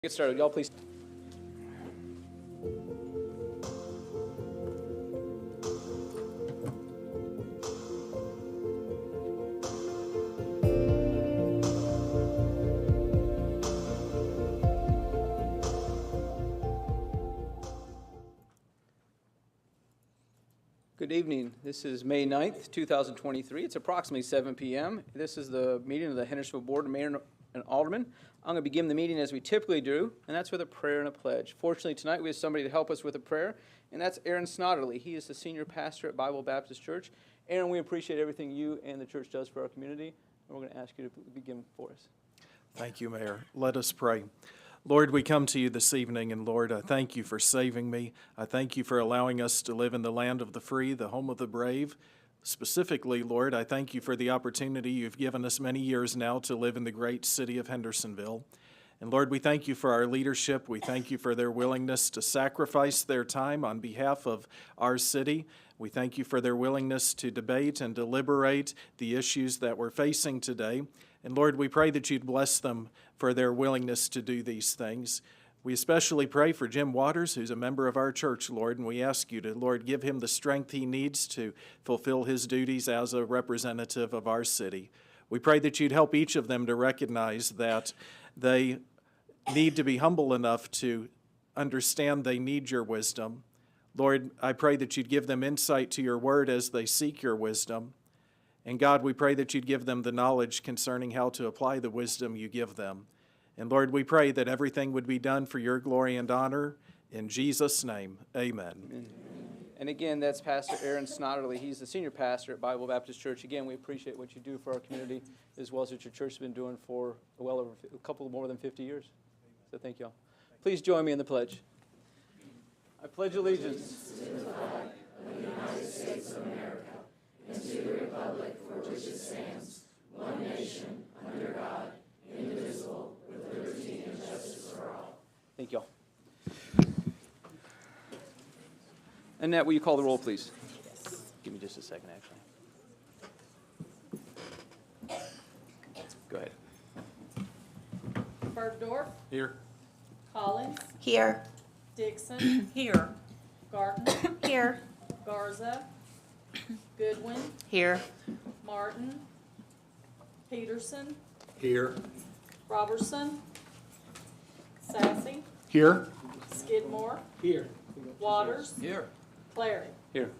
Get started. Y'all please. Good evening. This is May 9th, 2023. It's approximately 7 p.m. This is the meeting of the Hendersonville Board of Mayor and Aldermen. I'm going to begin the meeting as we typically do, and that's with a prayer and a pledge. Fortunately, tonight we have somebody to help us with a prayer, and that's Aaron Snodderly. He is the senior pastor at Bible Baptist Church. Aaron, we appreciate everything you and the church does for our community, and we're going to ask you to begin for us. Thank you, Mayor. Let us pray. Lord, we come to you this evening, and Lord, I thank you for saving me. I thank you for allowing us to live in the land of the free, the home of the brave. Specifically, Lord, I thank you for the opportunity you've given us many years now to live in the great city of Hendersonville. And Lord, we thank you for our leadership. We thank you for their willingness to sacrifice their time on behalf of our city. We thank you for their willingness to debate and deliberate the issues that we're facing today. And Lord, we pray that you'd bless them for their willingness to do these things. We especially pray for Jim Waters, who's a member of our church, Lord, and we ask you to, Lord, give him the strength he needs to fulfill his duties as a representative of our city. We pray that you'd help each of them to recognize that they need to be humble enough to understand they need your wisdom. Lord, I pray that you'd give them insight to your word as they seek your wisdom. And God, we pray that you'd give them the knowledge concerning how to apply the wisdom you give them. And Lord, we pray that everything would be done for your glory and honor. In Jesus' name, amen. Amen. And again, that's Pastor Aaron Snodderly. He's the senior pastor at Bible Baptist Church. Again, we appreciate what you do for our community, as well as what your church has been doing for well over a couple more than 50 years. So thank you all. Please join me in the pledge. I pledge allegiance to the flag of the United States of America and to the republic for which it stands, one nation, under God, indivisible, with liberty and justice for all. Thank you all. Annette, will you call the roll, please? Yes. Give me just a second, actually. Go ahead. Bergdorf. Here. Collins. Here. Dixon. Here. Garton. Here. Garza. Goodwin. Here. Martin. Peterson. Here. Robertson. Sassy. Here. Skidmore. Here. Waters. Here. Clary. Here.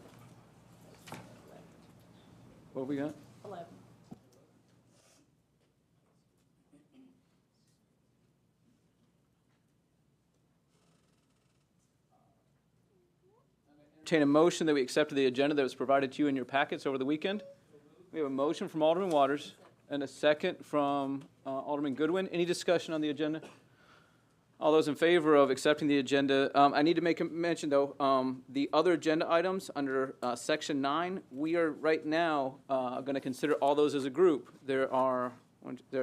What have we got? 11. Entertain a motion that we accept the agenda that was provided to you in your packets over the weekend. We have a motion from Alderman Waters and a second from Alderman Goodwin. Any discussion on the agenda? All those in favor of accepting the agenda, I need to make a mention, though, the other agenda items under Section 9, we are right now going to consider all those as a group. There are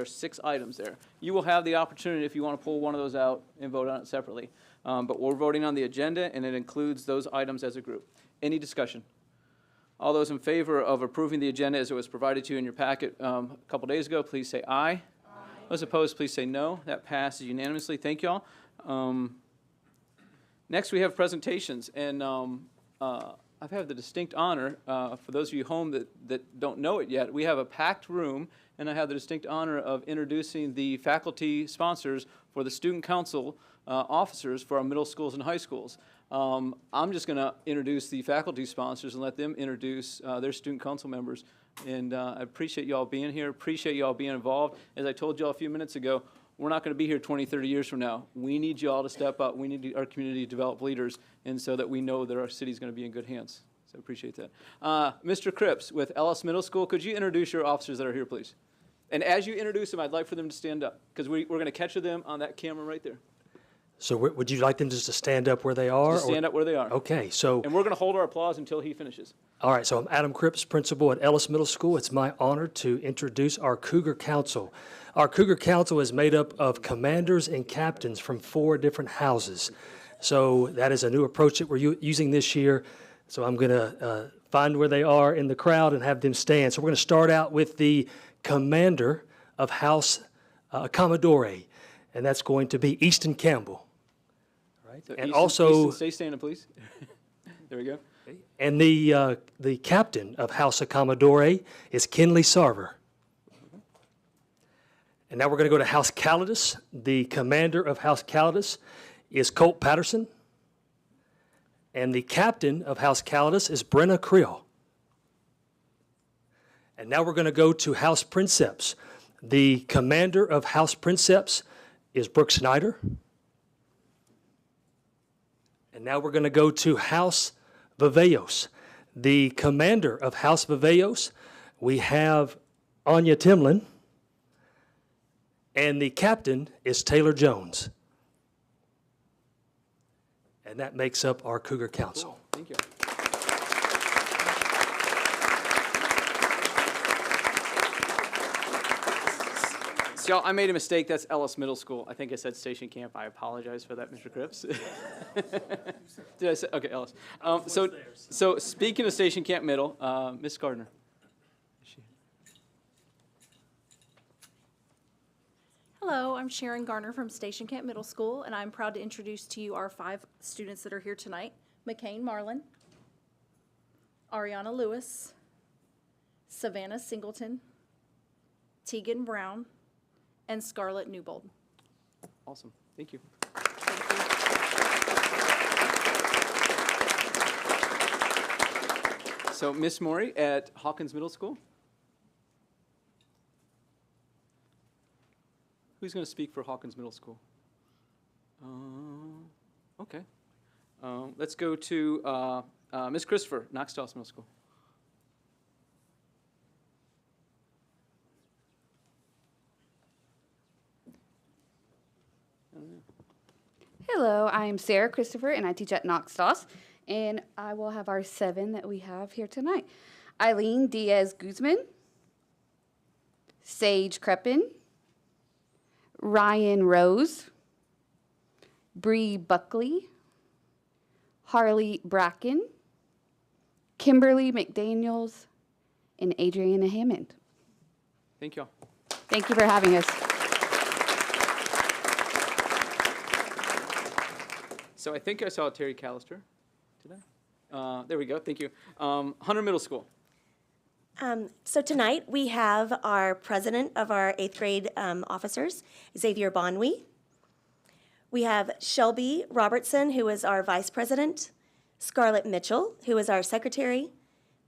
6 items there. You will have the opportunity, if you want to pull one of those out, and vote on it separately. But we're voting on the agenda, and it includes those items as a group. Any discussion? All those in favor of approving the agenda as it was provided to you in your packet a couple days ago, please say aye. Those opposed, please say no. That passes unanimously. Thank you all. Next, we have presentations, and I've had the distinct honor, for those of you home that don't know it yet, we have a packed room, and I have the distinct honor of introducing the faculty sponsors for the student council officers for our middle schools and high schools. I'm just going to introduce the faculty sponsors and let them introduce their student council members. And I appreciate you all being here, appreciate you all being involved. As I told you all a few minutes ago, we're not going to be here 20, 30 years from now. We need you all to step up. We need our community to develop leaders, and so that we know that our city is going to be in good hands. So I appreciate that. Mr. Cripps with Ellis Middle School, could you introduce your officers that are here, please? And as you introduce them, I'd like for them to stand up, because we're going to capture them on that camera right there. So would you like them just to stand up where they are? Just stand up where they are. Okay, so. And we're going to hold our applause until he finishes. All right, so I'm Adam Cripps, principal at Ellis Middle School. It's my honor to introduce our Cougar Council. Our Cougar Council is made up of commanders and captains from 4 different houses. So that is a new approach that we're using this year. So I'm going to find where they are in the crowd and have them stand. So we're going to start out with the commander of House Commodore. and that's going to be Easton Campbell. Right? So And Easton, also, stay standing, please. There we go. and the captain of House of Commodore is Kenley Sarver. And now we're going to go to House Calidus. The commander of House Calidus is Colt Patterson. And the captain of House Calidus is Brenna Creel. And now we're going to go to House Princeps. The commander of House Princeps is Brooke Snyder. And now we're going to go to House Viveos. The commander of House Viveos, we have Anya Timlin. And the captain is Taylor Jones. And that makes up our Cougar Council. Thank you. So y'all, I made a mistake. That's Ellis Middle School. I think I said Station Camp. I apologize for that, Mr. Cripps. Did I say? Okay, Ellis. So speaking of Station Camp Middle, Miss Gardner. Hello, I'm Sharon Garner from Station Camp Middle School, and I'm proud to introduce to you our 5 students that are here tonight. McCain Marlin, Ariana Lewis, Savannah Singleton, Tegan Brown, and Scarlett Newbold. Awesome. Thank you. So Miss Maury at Hawkins Middle School. Who's going to speak for Hawkins Middle School? Okay. Let's go to Miss Christopher, Knox Dawes Middle School. Hello, I'm Sarah Christopher, and I teach at Knox Dawes, and I will have our 7 that we have here tonight. Eileen Diaz Guzman, Sage Crepin, Ryan Rose, Bree Buckley, Harley Bracken, Kimberly McDaniels, and Adriana Hammond. Thank y'all. Thank you for having us. So I think I saw Terry Callister today. There we go. Thank you. Hunter Middle School. So tonight we have our president of our 8th grade officers, Xavier Bonwy. We have Shelby Robertson, who is our vice president, Scarlett Mitchell, who is our secretary,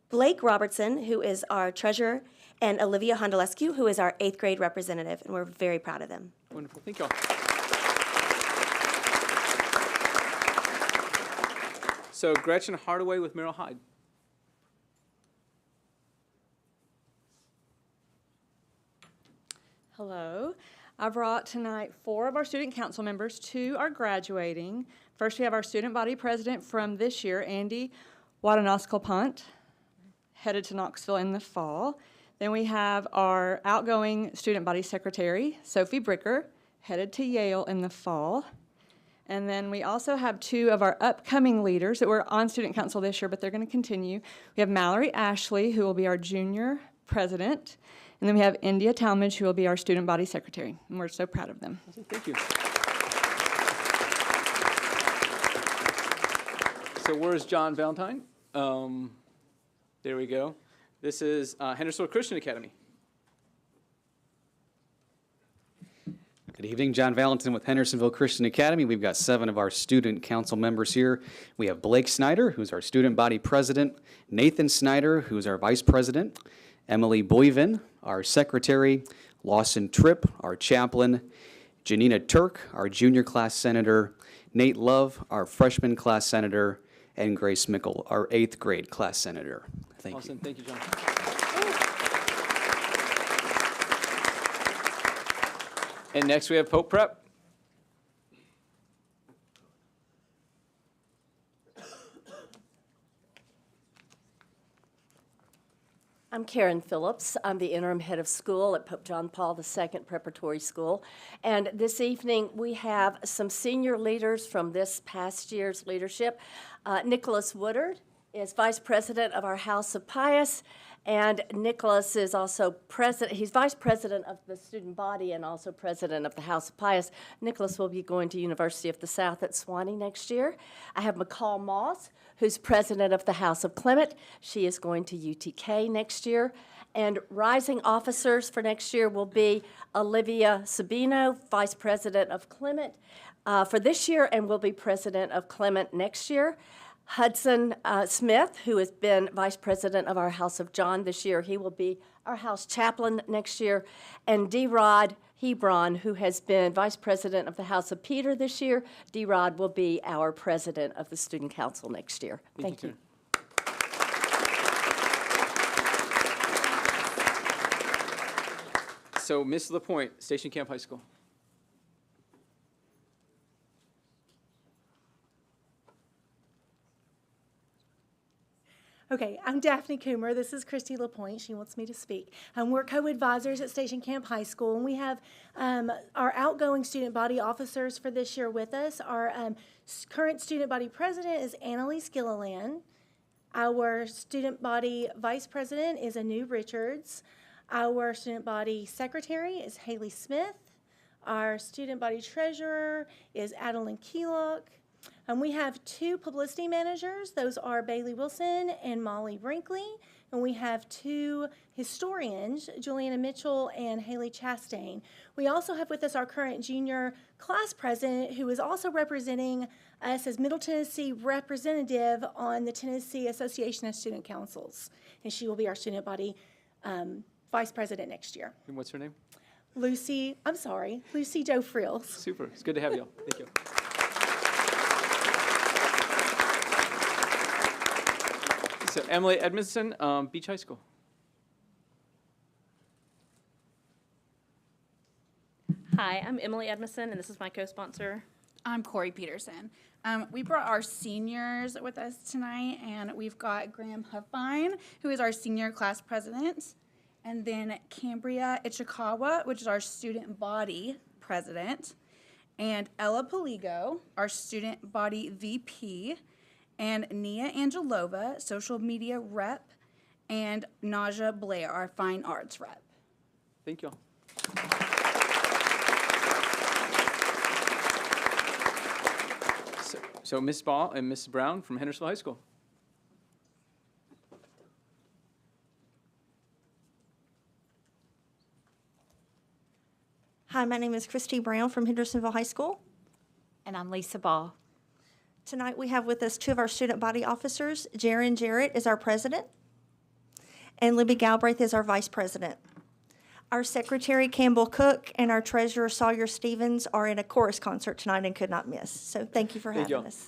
Blake Robertson, who is our treasurer, and Olivia Hondolescu, who is our 8th grade representative, and we're very proud of them. Wonderful. Thank y'all. So Gretchen Hardaway with Merrill Hyde. Hello. I brought tonight 4 of our student council members. 2 are graduating. First, we have our student body president from this year, Andy Wadanoskopant, headed to Knoxville in the fall. Then we have our outgoing student body secretary, Sophie Bricker, headed to Yale in the fall. And then we also have 2 of our upcoming leaders that were on student council this year, but they're going to continue. We have Mallory Ashley, who will be our junior president. And then we have India Talmadge, who will be our student body secretary. And we're so proud of them. Thank you. So where's John Valentine? There we go. This is Hendersonville Christian Academy. Good evening, John Valentin with Hendersonville Christian Academy. We've got 7 of our student council members here. We have Blake Snyder, who's our student body president, Nathan Snyder, who's our vice president, Emily Boyvin, our secretary, Lawson Tripp, our chaplain, Janina Turk, our junior class senator, Nate Love, our freshman class senator, and Grace Mickle, our 8th grade class senator. Thank you. Awesome. Thank you, John. And next we have Pope Prep. I'm Karen Phillips. I'm the interim head of school at Pope John Paul II Preparatory School. And this evening, we have some senior leaders from this past year's leadership. Nicholas Woodard is vice president of our House of Pius, And Nicholas is also president, he's vice president of the student body and also president of the House of Pius. Nicholas will be going to University of the South at Sewanee next year. I have McCall Moss, who's president of the House of Clement. She is going to UTK next year. And rising officers for next year will be Olivia Sabino, vice president of Clement for this year, and will be president of Clement next year. Hudson Smith, who has been vice president of our House of John this year, he will be our house chaplain next year. And D-Rod Hebron, who has been vice president of the House of Peter this year, D-Rod will be our president of the student council next year. Thank you. So, Ms. LaPointe, Station Camp High School. Okay, I'm Daphne Coomer. This is Christy LaPointe. She wants me to speak. We're co-advisors at Station Camp High School, and we have our outgoing student body officers for this year with us. Our current student body president is Annalise Gilliland. Our student body vice president is Anu Richards. Our student body secretary is Haley Smith. Our student body treasurer is Adeline Keelock. We have two publicity managers. Those are Bailey Wilson and Molly Brinkley. And we have two historians, Juliana Mitchell and Haley Chastain. We also have with us our current junior class president, who is also representing us as Middle Tennessee representative on the Tennessee Association of Student Councils. And she will be our student body vice president next year. And what's her name? Lucy Jo Frills. Super. It's good to have you all. Thank you. So, Emily Edmondson, Beach High School. Hi, I'm Emily Edmondson, and this is my co-sponsor. I'm Corey Peterson. We brought our seniors with us tonight, and we've got Graham Huffine, who is our senior class president, and then Cambria Ichikawa, which is our student body president, and Ella Poligo, our student body VP, and Nia Angelova, social media rep, and Naja Blair, our fine arts rep. Thank you all. So Ms. Ball and Ms. Brown from Hendersonville High School. Hi, my name is Christy Brown from Hendersonville High School. And I'm Lisa Ball. Tonight we have with us two of our student body officers. Jaron Jarrett is our president, and Libby Galbraith is our vice president. Our secretary, Campbell Cook, and our treasurer, Sawyer Stevens, are in a chorus concert tonight and could not miss. So thank you for having us.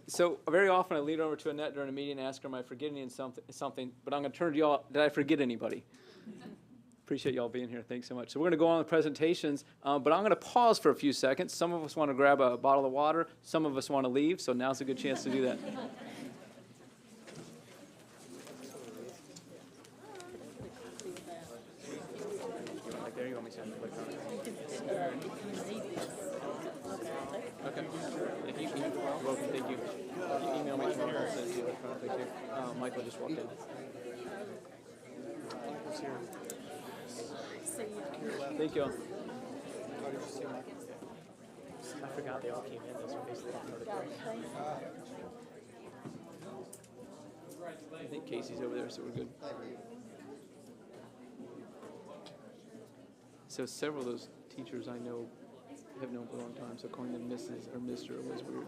So very often I lead over to Annette during a meeting and ask her, am I forgetting something? But I'm going to turn to y'all. Did I forget anybody? Appreciate y'all being here. Thanks so much. So we're going to go on with presentations, but I'm going to pause for a few seconds. Some of us want to grab a bottle of water. Some of us want to leave, so now's a good chance to do that. There you go, okay. If you you're welcome, thank you. You email me tomorrow. I'll send it to you electronically too. Michael just walked in. Thank you all. I forgot they all came in. Those were basically I think Casey's over there, so we're good. So several of those teachers I know have known for a long time, so calling them Mrs. or Mr. was weird.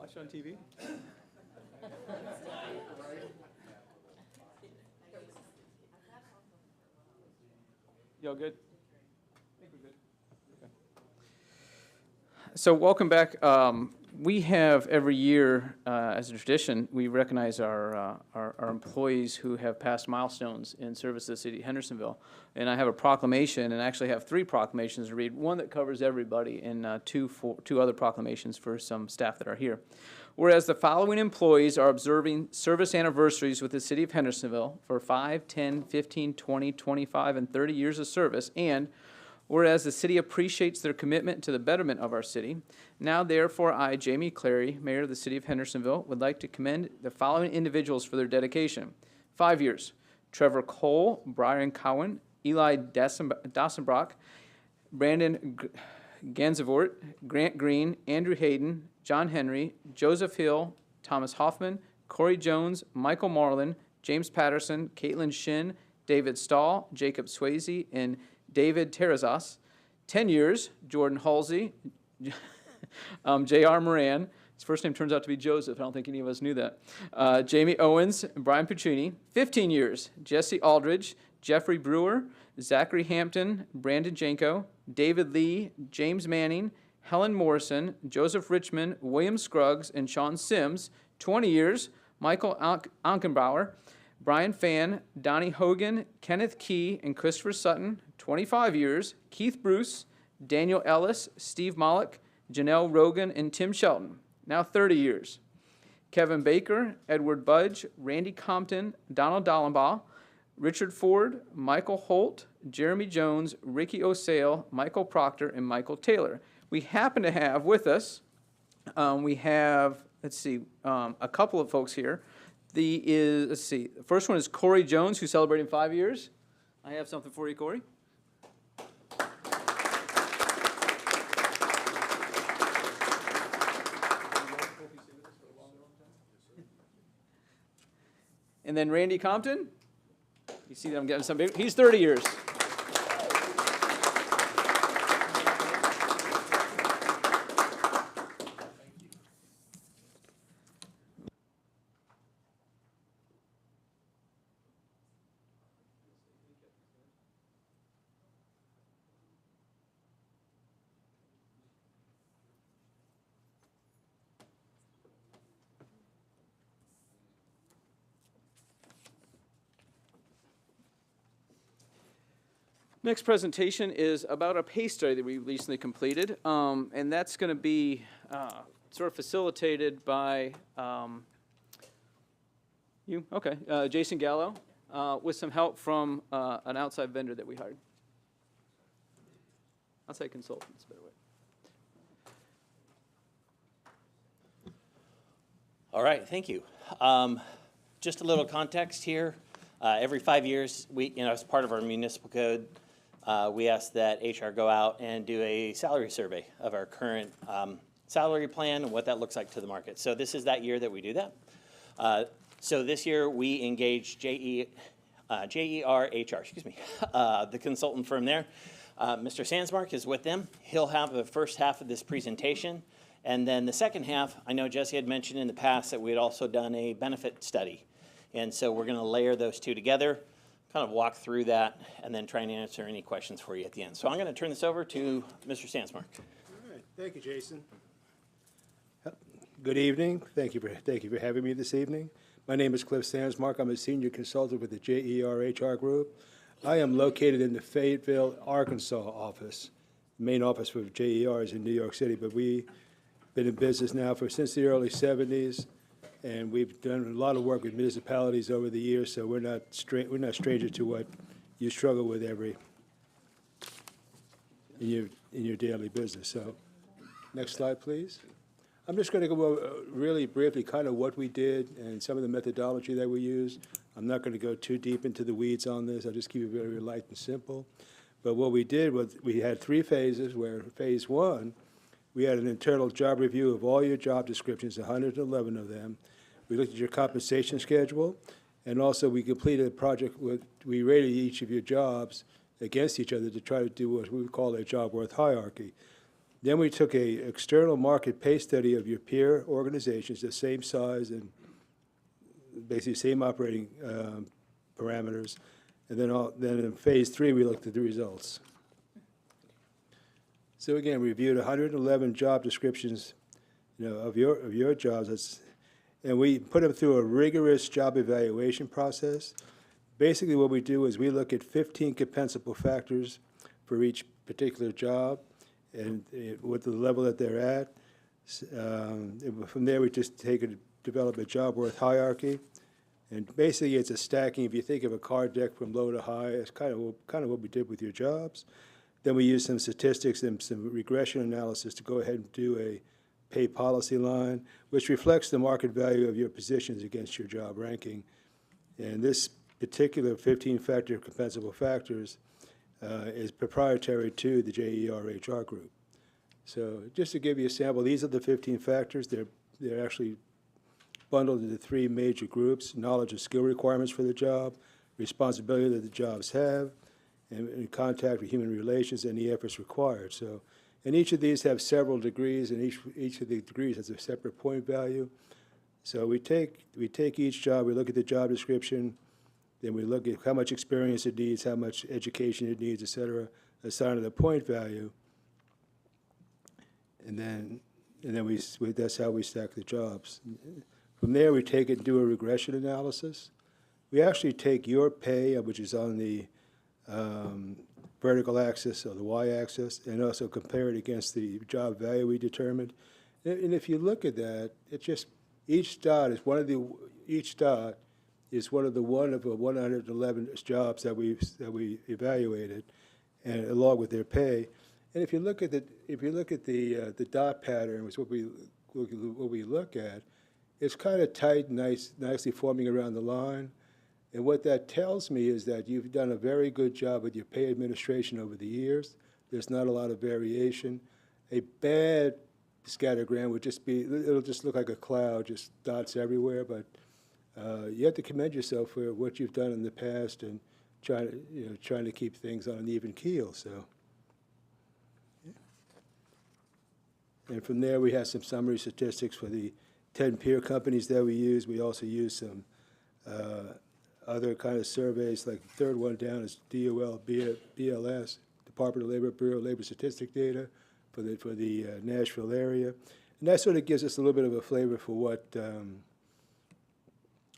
Watch on TV? Y'all good? I think we're good. Okay. So welcome back. We have every year, as a tradition, we recognize our employees who have passed milestones in service to the city of Hendersonville. And I have a proclamation, and I actually have 3 proclamations to read, one that covers everybody, and two other proclamations for some staff that are here. Whereas the following employees are observing service anniversaries with the city of Hendersonville for 5, 10, 15, 20, 25, and 30 years of service, and whereas the city appreciates their commitment to the betterment of our city, now therefore I, Jamie Clary, Mayor of the city of Hendersonville, would like to commend the following individuals for their dedication. 5 years: Trevor Cole, Brian Cowan, Eli Dassenbrock, Brandon Ganzavort, Grant Green, Andrew Hayden, John Henry, Joseph Hill, Thomas Hoffman, Corey Jones, Michael Marlin, James Patterson, Caitlin Shin, David Stahl, Jacob Swayze, and David Terrazas. 10 years: Jordan Halsey, J.R. Moran. His first name turns out to be Joseph. I don't think any of us knew that. Jamie Owens, Brian Puccini. 15 years: Jesse Aldridge, Jeffrey Brewer, Zachary Hampton, Brandon Janko, David Lee, James Manning, Helen Morrison, Joseph Richmond, William Scruggs, and Sean Sims. 20 years: Michael Ankenbauer, Brian Fan, Donnie Hogan, Kenneth Key, and Christopher Sutton. 25 years: Keith Bruce, Daniel Ellis, Steve Mollick, Janelle Rogan, and Tim Shelton. Now 30 years: Kevin Baker, Edward Budge, Randy Compton, Donald Dallenbaugh, Richard Ford, Michael Holt, Jeremy Jones, Ricky O'Sale, Michael Proctor, and Michael Taylor. We happen to have with us, a couple of folks here. The first one is Corey Jones, who's celebrating 5 years. I have something for you, Corey. And then Randy Compton. You see that I'm getting some big, he's 30 years. Next presentation is about a PACE study that we recently completed, and that's going to be sort of facilitated by you, okay, Jason Gallo, with some help from an outside vendor that we hired. Outside consultants, by the way. All right, thank you. Just a little context here. Every 5 years, as part of our municipal code, we ask that HR go out and do a salary survey of our current salary plan and what that looks like to the market. So this is that year that we do that. So this year we engaged JER HR, the consultant firm there. Mr. Sandsmark is with them. He'll have the first half of this presentation. And then the second half, I know Jesse had mentioned in the past that we had also done a benefit study. And so we're going to layer those two together, kind of walk through that, and then try and answer any questions for you at the end. So I'm going to turn this over to Mr. Sandsmark. All right. Thank you, Jason. Good evening. Thank you for having me this evening. My name is Cliff Sandsmark. I'm a senior consultant with the JER HR Group. I am located in the Fayetteville, Arkansas office. The main office for JER is in New York City, but we've been in business now since the early 70s. And we've done a lot of work with municipalities over the years, so we're not stranger to what you struggle with in your daily business. So, next slide, please. I'm just going to go over really briefly kind of what we did and some of the methodology that we used. I'm not going to go too deep into the weeds on this. I'll just keep it very light and simple. But what we did was we had 3 phases, where phase 1, we had an internal job review of all your job descriptions, 111 of them. We looked at your compensation schedule, and also we completed a project we rated each of your jobs against each other to try to do what we would call a job worth hierarchy. Then we took a external market pay study of your peer organizations, the same size and basically same operating parameters. And then in phase 3, we looked at the results. So again, we reviewed 111 job descriptions, of your jobs. And we put them through a rigorous job evaluation process. Basically, what we do is we look at 15 compensable factors for each particular job and with the level that they're at. From there, we just develop a job worth hierarchy. And basically, it's a stacking. If you think of a card deck from low to high, it's kind of what we did with your jobs. Then we use some statistics and some regression analysis to go ahead and do a pay policy line, which reflects the market value of your positions against your job ranking. And this particular 15-factor compensable factors is proprietary to the JER HR group. So just to give you a sample, these are the 15 factors. They're actually bundled into 3 major groups: knowledge and skill requirements for the job, responsibility that the jobs have, and contact with human relations, and the efforts required. So, and each of these have several degrees, and each of the degrees has a separate point value. So we take each job, we look at the job description, then we look at how much experience it needs, how much education it needs, et cetera, assign it a point value, and then that's how we stack the jobs. From there, we take it and do a regression analysis. We actually take your pay, which is on the vertical axis or the y-axis, and also compare it against the job value we determined. And if you look at that, it just each dot is one of the 111 jobs that we evaluated, and along with their pay. And if you look at the dot pattern, which what we look at, it's kind of tight, nicely forming around the line. And what that tells me is that you've done a very good job with your pay administration over the years. There's not a lot of variation. A bad scattergram would it'll just look like a cloud, just dots everywhere. But you have to commend yourself for what you've done in the past and trying to keep things on an even keel. So, yeah. And from there, we have some summary statistics for the 10 peer companies that we use. We also use some other kind of surveys, like the third one down is DOL, BLS, Department of Labor, Bureau of Labor Statistic data for the Nashville area. And that sort of gives us a little bit of a flavor for what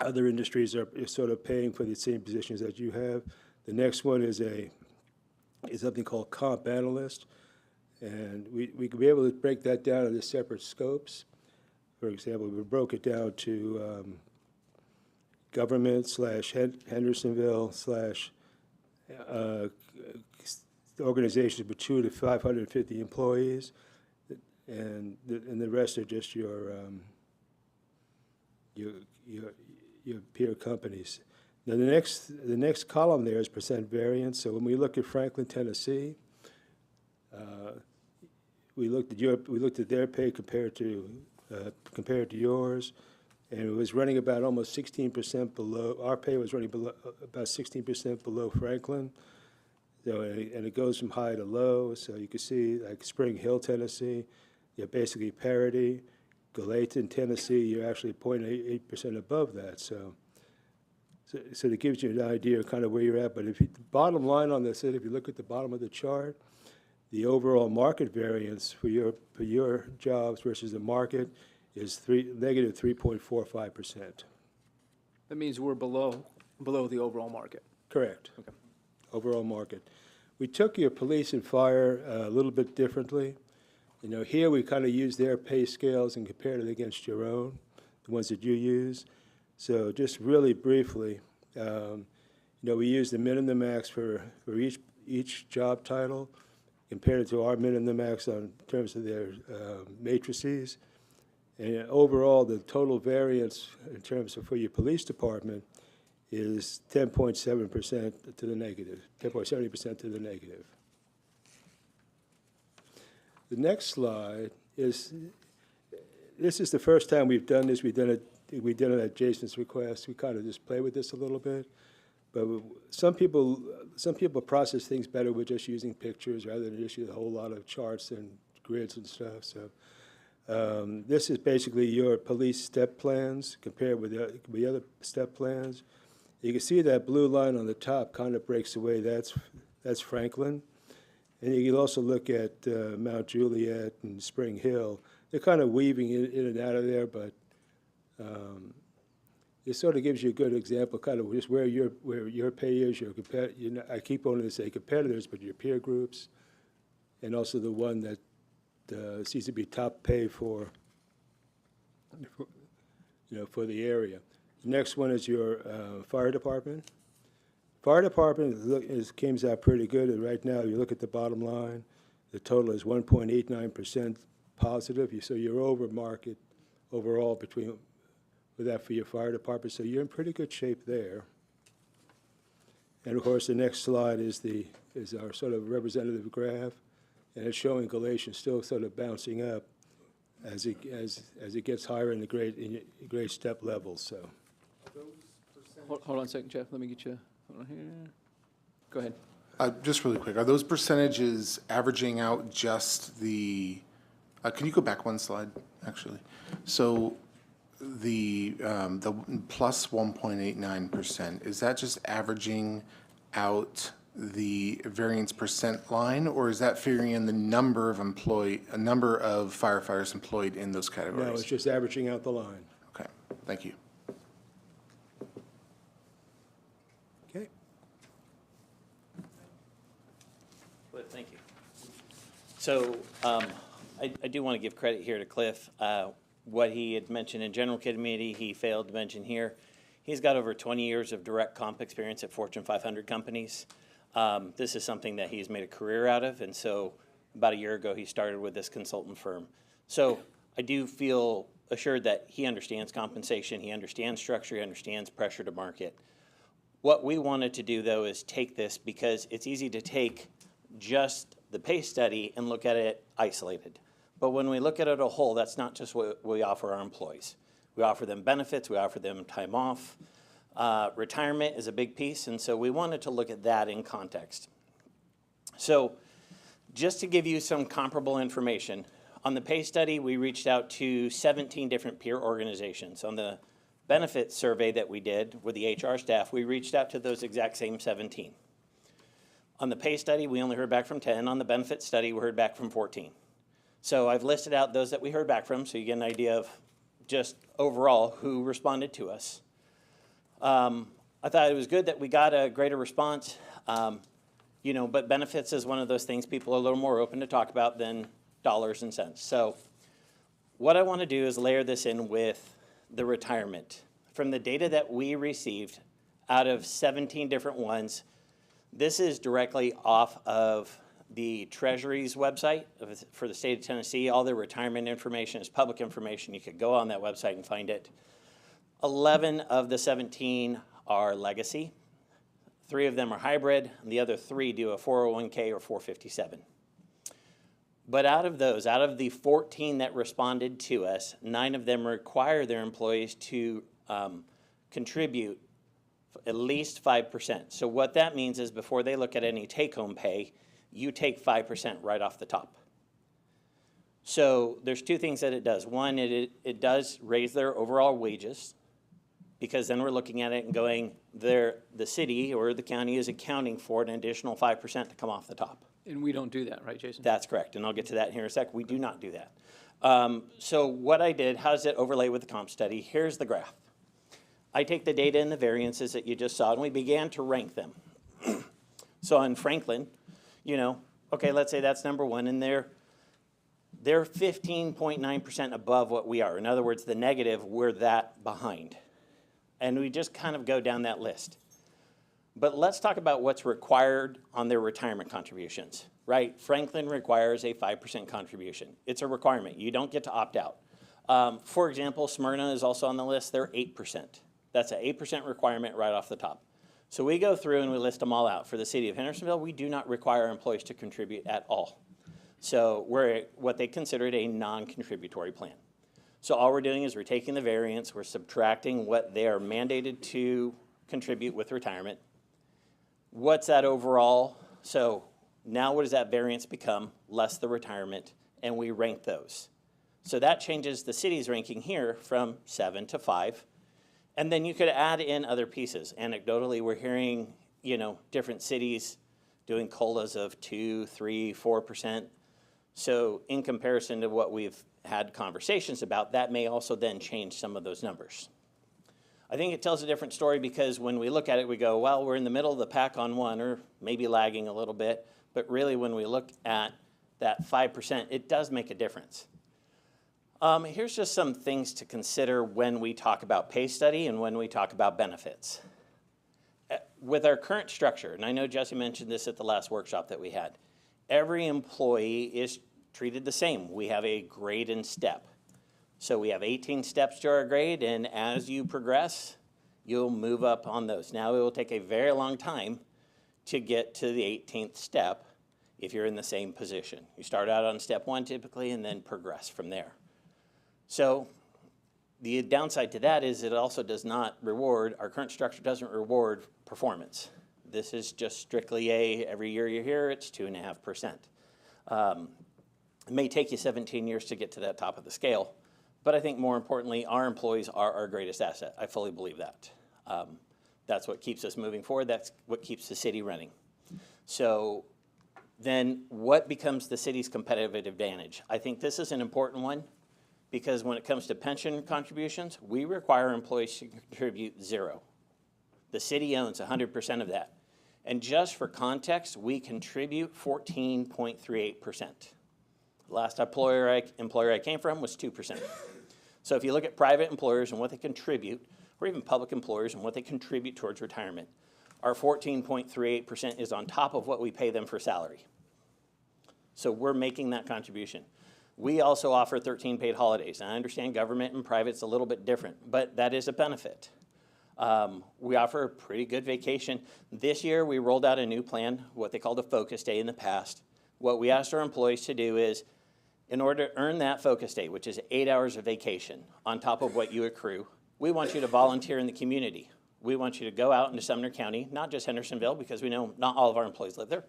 other industries are sort of paying for the same positions that you have. The next one is something called Comp Analyst. And we could be able to break that down into separate scopes. For example, we broke it down to government / Hendersonville / organizations with 200 to 550 employees, and the rest are just your peer companies. Now the next column there is percent variance. So when we look at Franklin, Tennessee, we looked at their pay compared to yours, and it was running about almost 16% below. Our pay was running about 16% below Franklin. So, and it goes from high to low. So you can see, like Spring Hill, Tennessee, you're basically parity. Gallatin, Tennessee, you're actually 0.88% above that. So it gives you an idea of kind of where you're at. But the bottom line on this is, if you look at the bottom of the chart, the overall market variance for your jobs versus the market is negative 3.45%. That means we're below the overall market. Correct. Okay. Overall market. We took your police and fire a little bit differently. Here we kind of use their pay scales and compared it against your own, the ones that you use. So just really briefly, we use the min and the max for each job title, compared to our min and the max in terms of their matrices. And overall, the total variance in terms of for your police department is 10.7% to the negative, 10.70% to the negative. The next slide is, this is the first time we've done this. We did it at Jason's request. We kind of just play with this a little bit. But some people process things better with just using pictures rather than just use a whole lot of charts and grids and stuff, so. This is basically your police step plans compared with the other step plans. You can see that blue line on the top kind of breaks away. That's Franklin. And you can also look at Mount Juliet and Spring Hill. They're kind of weaving in and out of there, but it sort of gives you a good example, kind of just where your pay is, I keep wanting to say competitors, but your peer groups, and also the one that seems to be top pay for the area. The next one is your fire department. Fire department came out pretty good. And right now, you look at the bottom line, the total is 1.89% positive. So you're over market overall with that for your fire department. So you're in pretty good shape there. And of course, the next slide is our sort of representative graph, and it's showing Galatian still sort of bouncing up as it gets higher in the grade step levels. So. Hold on a second, Jeff. Let me get you. Hold on here. Go ahead. Just really quick, are those percentages averaging out just the, can you go back one slide, actually? So the plus 1.89%, is that just averaging out the variance percent line, or is that figuring in the number of firefighters employed in those categories? No, it's just averaging out the line. Okay, thank you. Okay. Cliff, thank you. So I do want to give credit here to Cliff. What he had mentioned in general committee, he failed to mention here. He's got over 20 years of direct comp experience at Fortune 500 companies. This is something that he's made a career out of, and so about a year ago he started with this consultant firm. So I do feel assured that he understands compensation, he understands structure, he understands pressure to market. What we wanted to do, though, is take this, because it's easy to take just the pay study and look at it isolated. But when we look at it as a whole, that's not just what we offer our employees. We offer them benefits, we offer them time off. Retirement is a big piece, and so we wanted to look at that in context. So just to give you some comparable information, on the pay study, we reached out to 17 different peer organizations. On the benefits survey that we did with the HR staff, we reached out to those exact same 17. On the pay study, we only heard back from 10. On the benefits study, we heard back from 14. So I've listed out those that we heard back from, so you get an idea of just overall who responded to us. I thought it was good that we got a greater response, but benefits is one of those things people are a little more open to talk about than dollars and cents. So what I want to do is layer this in with the retirement. From the data that we received out of 17 different ones, this is directly off of the Treasury's website for the state of Tennessee. All their retirement information is public information. You could go on that website and find it. 11 of the 17 are legacy. 3 of them are hybrid, and the other 3 do a 401k or 457. But out of the 14 that responded to us, 9 of them require their employees to contribute at least 5%. So what that means is before they look at any take-home pay, you take 5% right off the top. So there's 2 things that it does. One, it does raise their overall wages, because then we're looking at it and going, the city or the county is accounting for an additional 5% to come off the top. And we don't do that, right, Jason? That's correct, and I'll get to that here in a sec. We do not do that. So what I did, how does it overlay with the comp study? Here's the graph. I take the data and the variances that you just saw, and we began to rank them. So on Franklin, okay, let's say that's number 1, and they're 15.9% above what we are. In other words, the negative, we're that behind. And we just kind of go down that list. But let's talk about what's required on their retirement contributions, right? Franklin requires a 5% contribution. It's a requirement. You don't get to opt out. For example, Smyrna is also on the list. They're 8%. That's an 8% requirement right off the top. So we go through and we list them all out. For the city of Hendersonville, we do not require our employees to contribute at all. So we're what they considered a non-contributory plan. So all we're doing is we're taking the variance, we're subtracting what they are mandated to contribute with retirement. What's that overall? So now what does that variance become? Less the retirement. and we rank those. So that changes the city's ranking here from 7 to 5. And then you could add in other pieces. Anecdotally, we're hearing, different cities doing COLAs of 2, 3, 4%. So in comparison to what we've had conversations about, that may also then change some of those numbers. I think it tells a different story because when we look at it, we go, well, we're in the middle of the pack on one, or maybe lagging a little bit. But really, when we look at that 5%, it does make a difference. Here's just some things to consider when we talk about pay study and when we talk about benefits. With our current structure, and I know Jesse mentioned this at the last workshop that we had, every employee is treated the same. We have a grade and step. So we have 18 steps to our grade, and as you progress, you'll move up on those. Now, it will take a very long time to get to the 18th step if you're in the same position. You start out on step 1 typically and then progress from there. So the downside to that is it also does not reward, our current structure doesn't reward performance. This is just strictly every year you're here, it's 2.5%. It may take you 17 years to get to that top of the scale, but I think more importantly, our employees are our greatest asset. I fully believe that. That's what keeps us moving forward. That's what keeps the city running. So then what becomes the city's competitive advantage? I think this is an important one because when it comes to pension contributions, we require employees to contribute 0. The city owns 100% of that. And just for context, we contribute 14.38%. The last employer I came from was 2%. So if you look at private employers and what they contribute, or even public employers and what they contribute towards retirement, our 14.38% is on top of what we pay them for salary. So we're making that contribution. We also offer 13 paid holidays. And I understand government and private's a little bit different, but that is a benefit. We offer a pretty good vacation. This year, we rolled out a new plan, what they called a focus day in the past. What we asked our employees to do is, in order to earn that focus day, which is 8 hours of vacation on top of what you accrue, we want you to volunteer in the community. We want you to go out into Sumner County, not just Hendersonville, because we know not all of our employees live there,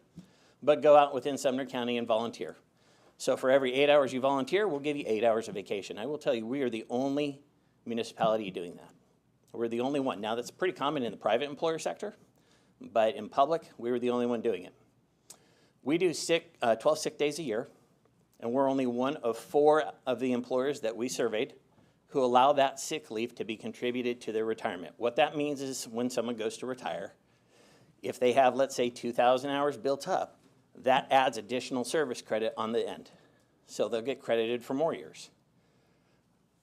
but go out within Sumner County and volunteer. So for every 8 hours you volunteer, we'll give you 8 hours of vacation. I will tell you, we are the only municipality doing that. We're the only one. Now, that's pretty common in the private employer sector, but in public, we were the only one doing it. We do 12 sick days a year, and we're only one of 4 of the employers that we surveyed who allow that sick leave to be contributed to their retirement. What that means is when someone goes to retire, if they have, let's say, 2,000 hours built up, that adds additional service credit on the end. So they'll get credited for more years.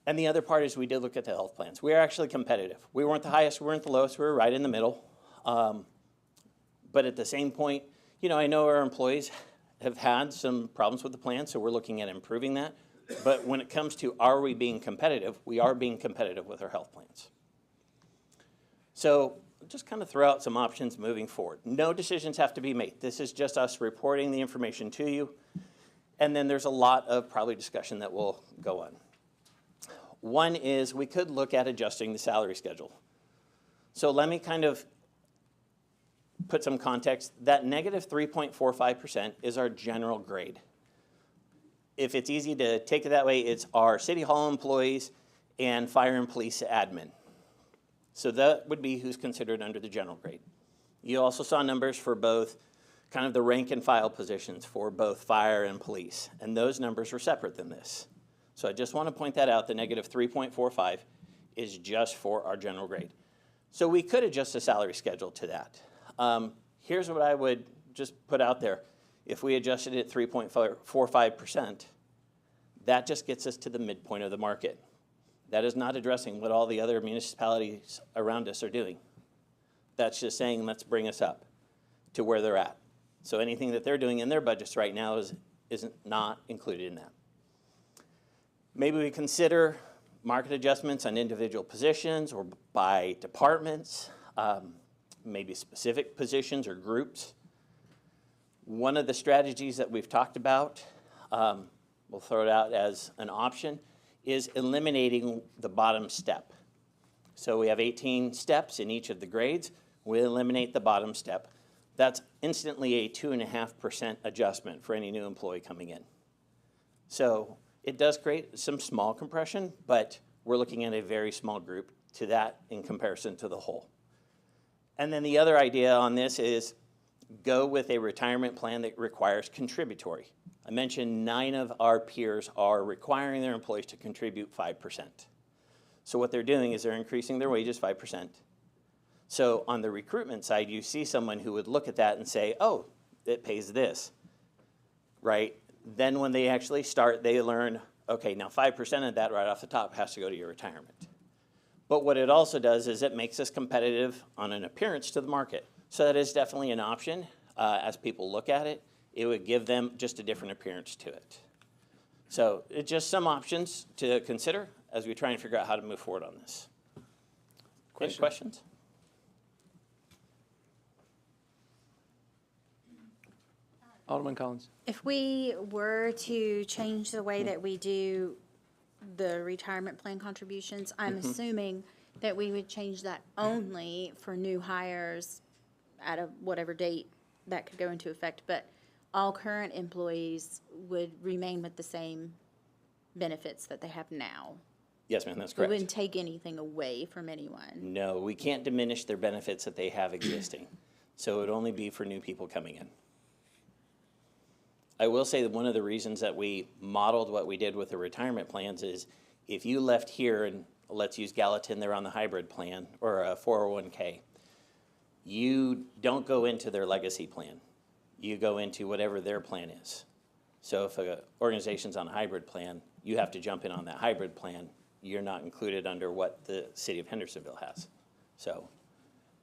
And the other part is we did look at the health plans. We are actually competitive. We weren't the highest, we weren't the lowest, we were right in the middle. But at the same point, I know our employees have had some problems with the plan, so we're looking at improving that. But when it comes to are we being competitive, we are being competitive with our health plans. So just kind of throw out some options moving forward. No decisions have to be made. This is just us reporting the information to you. And then there's a lot of probably discussion that will go on. One is we could look at adjusting the salary schedule. So let me kind of put some context. That negative 3.45% is our general grade. If it's easy to take it that way, it's our city hall employees and fire and police admin. So that would be who's considered under the general grade. You also saw numbers for both kind of the rank and file positions for both fire and police, and those numbers are separate than this. So I just want to point that out. The negative 3.45 is just for our general grade. So we could adjust the salary schedule to that. Here's what I would just put out there. If we adjusted it 3.45%, that just gets us to the midpoint of the market. That is not addressing what all the other municipalities around us are doing. That's just saying, let's bring us up to where they're at. So anything that they're doing in their budgets right now isn't not included in that. Maybe we consider market adjustments on individual positions or by departments, maybe specific positions or groups. One of the strategies that we've talked about, we'll throw it out as an option, is eliminating the bottom step. So we have 18 steps in each of the grades. We eliminate the bottom step. That's instantly a 2.5% adjustment for any new employee coming in. So it does create some small compression, but we're looking at a very small group to that in comparison to the whole. And then the other idea on this is go with a retirement plan that requires contributory. I mentioned 9 of our peers are requiring their employees to contribute 5%. So what they're doing is they're increasing their wages 5%. So on the recruitment side, you see someone who would look at that and say, oh, it pays this, right? Then when they actually start, they learn, okay, now 5% of that right off the top has to go to your retirement. But what it also does is it makes us competitive on an appearance to the market. So that is definitely an option. As people look at it, it would give them just a different appearance to it. So it's just some options to consider as we try and figure out how to move forward on this. Any questions? Alderman Collins. If we were to change the way that we do the retirement plan contributions, I'm assuming that we would change that only for new hires at a whatever date that could go into effect, but all current employees would remain with the same benefits that they have now. Yes, ma'am, that's We correct. wouldn't take anything away from anyone. No, we can't diminish their benefits that they have existing. So it would only be for new people coming in. I will say that one of the reasons that we modeled what we did with the retirement plans is if you left here, and let's use Gallatin, they're on the hybrid plan or a 401k, you don't go into their legacy plan. You go into whatever their plan is. So if an organization's on a hybrid plan, you have to jump in on that hybrid plan. You're not included under what the city of Hendersonville has. So,